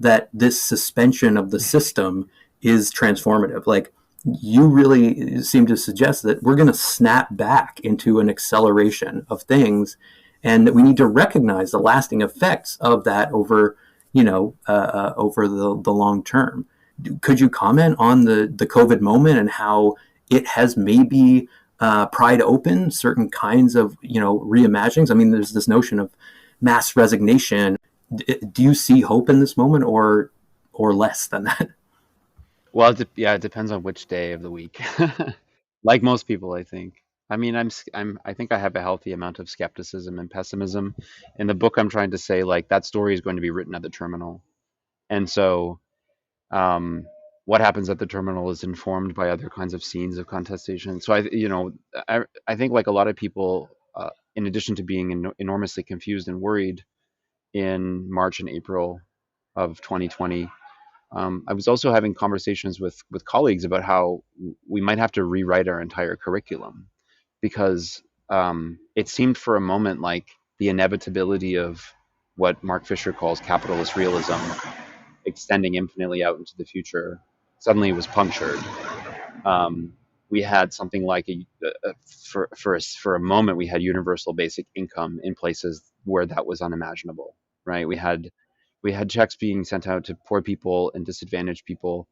[SPEAKER 1] that this suspension of the system is transformative. Like, you really seem to suggest that we're going to snap back into an acceleration of things, and that we need to recognize the lasting effects of that over, over the long term. Could you comment on the COVID moment and how it has maybe pried open certain kinds of, reimaginings? I mean, there's this notion of mass resignation. Do you see hope in this moment, or less than that?
[SPEAKER 2] Well, it depends on which day of the week. Like most people, I think. I mean, I think I have a healthy amount of skepticism and pessimism. In the book, I'm trying to say, like, that story is going to be written at the terminal, and so um, what happens at the terminal is informed by other kinds of scenes of contestation. So I think, like a lot of people, in addition to being enormously confused and worried in March and April of 2020. I was also having conversations with colleagues about how we might have to rewrite our entire curriculum, because it seemed for a moment like the inevitability of what Mark Fisher calls capitalist realism, extending infinitely out into the future, suddenly was punctured. Um, we had something like for a moment we had universal basic income in places where that was unimaginable, right? We had checks being sent out to poor people and disadvantaged people,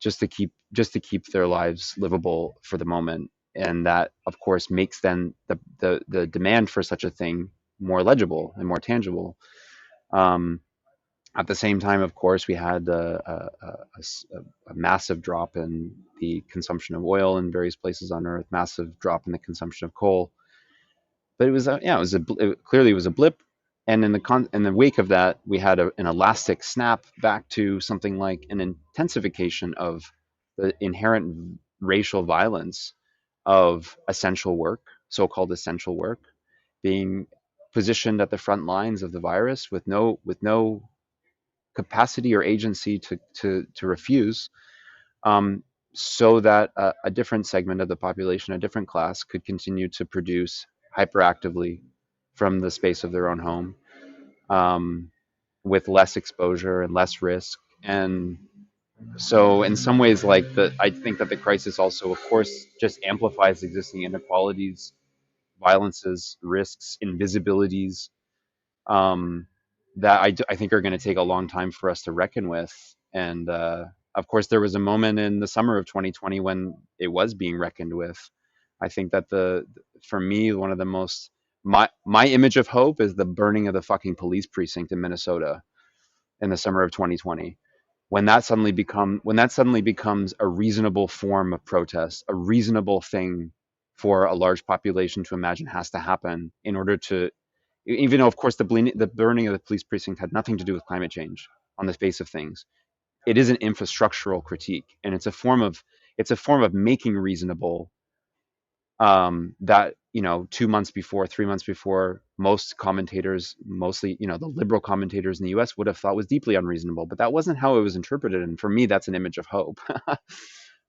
[SPEAKER 2] just to keep their lives livable for the moment, and that of course makes then the demand for such a thing more legible and more tangible. Um, at the same time, of course, we had a massive drop in the consumption of oil in various places on Earth, massive drop in the consumption of coal. But it clearly was a blip, and in the wake of that, we had an elastic snap back to something like an intensification of the inherent racial violence of essential work, so-called essential work, being positioned at the front lines of the virus with no capacity or agency to refuse, so that a different segment of the population, a different class, could continue to produce hyperactively from the space of their own home, with less exposure and less risk. And so in some ways, I think that the crisis also, of course, just amplifies existing inequalities, violences, risks, invisibilities, that I think are going to take a long time for us to reckon with. And of course, there was a moment in the summer of 2020 when it was being reckoned with. I think that for me, one of the most, my image of hope is the burning of the fucking police precinct in Minnesota in the summer of 2020. When that suddenly becomes a reasonable form of protest, a reasonable thing for a large population to imagine has to happen in order to, even though of course the burning of the police precinct had nothing to do with climate change on the face of things, it is an infrastructural critique, and it's a form of making reasonable, that 2 months before, 3 months before, most commentators, mostly the liberal commentators in the US, would have thought was deeply unreasonable. But that wasn't how it was interpreted, and for me that's an image of hope.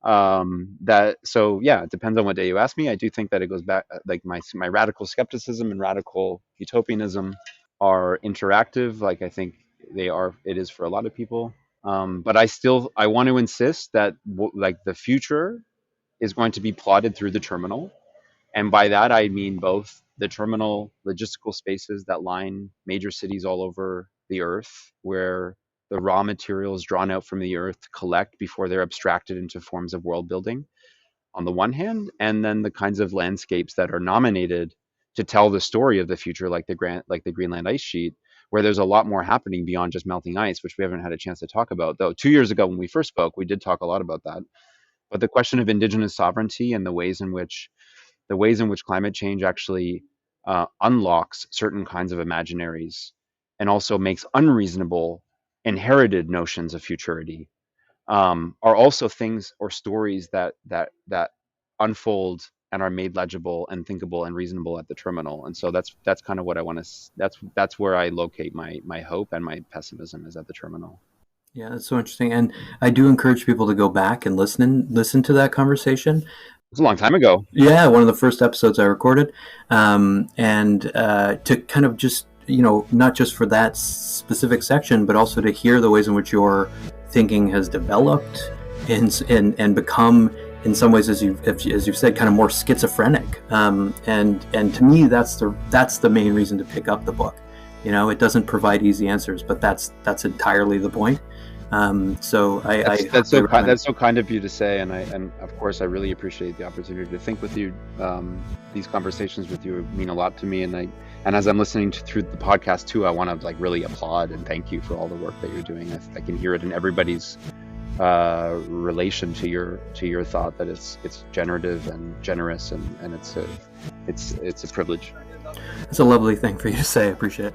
[SPEAKER 2] It depends on what day you ask me. I do think that it goes back, like my radical skepticism and radical utopianism are interactive, like I think it is for a lot of people. But I want to insist that the future is going to be plotted through the terminal. And by that, I mean both the terminal logistical spaces that line major cities all over the earth, where the raw materials drawn out from the earth collect before they're abstracted into forms of world building, on the one hand, and then the kinds of landscapes that are nominated to tell the story of the future, like the Greenland ice sheet, where there's a lot more happening beyond just melting ice, which we haven't had a chance to talk about. Though 2 years ago when we first spoke, we did talk a lot about that. But the question of indigenous sovereignty and the ways in which climate change actually unlocks certain kinds of imaginaries and also makes unreasonable inherited notions of futurity, are also things or stories that unfold and are made legible and thinkable and reasonable at the terminal. And so that's kind of what I want to. That's where I locate my hope and my pessimism, is at the terminal.
[SPEAKER 1] Yeah, that's so interesting, and I do encourage people to go back and listen to that conversation.
[SPEAKER 2] It was a long time ago.
[SPEAKER 1] Yeah, one of the first episodes I recorded, and to kind of just not just for that specific section, but also to hear the ways in which your thinking has developed and become, in some ways, as you've said, kind of more schizophrenic. And to me, that's the main reason to pick up the book. It doesn't provide easy answers, but that's entirely the point. That's so
[SPEAKER 2] kind of you to say, and of course I really appreciate the opportunity to think with you. These conversations with you mean a lot to me, and as I'm listening through the podcast too, I want to really applaud and thank you for all the work that you're doing. I can hear it in everybody's relation to your thought, that it's generative and generous, and it's a privilege.
[SPEAKER 1] It's a lovely thing for you to say. I appreciate it.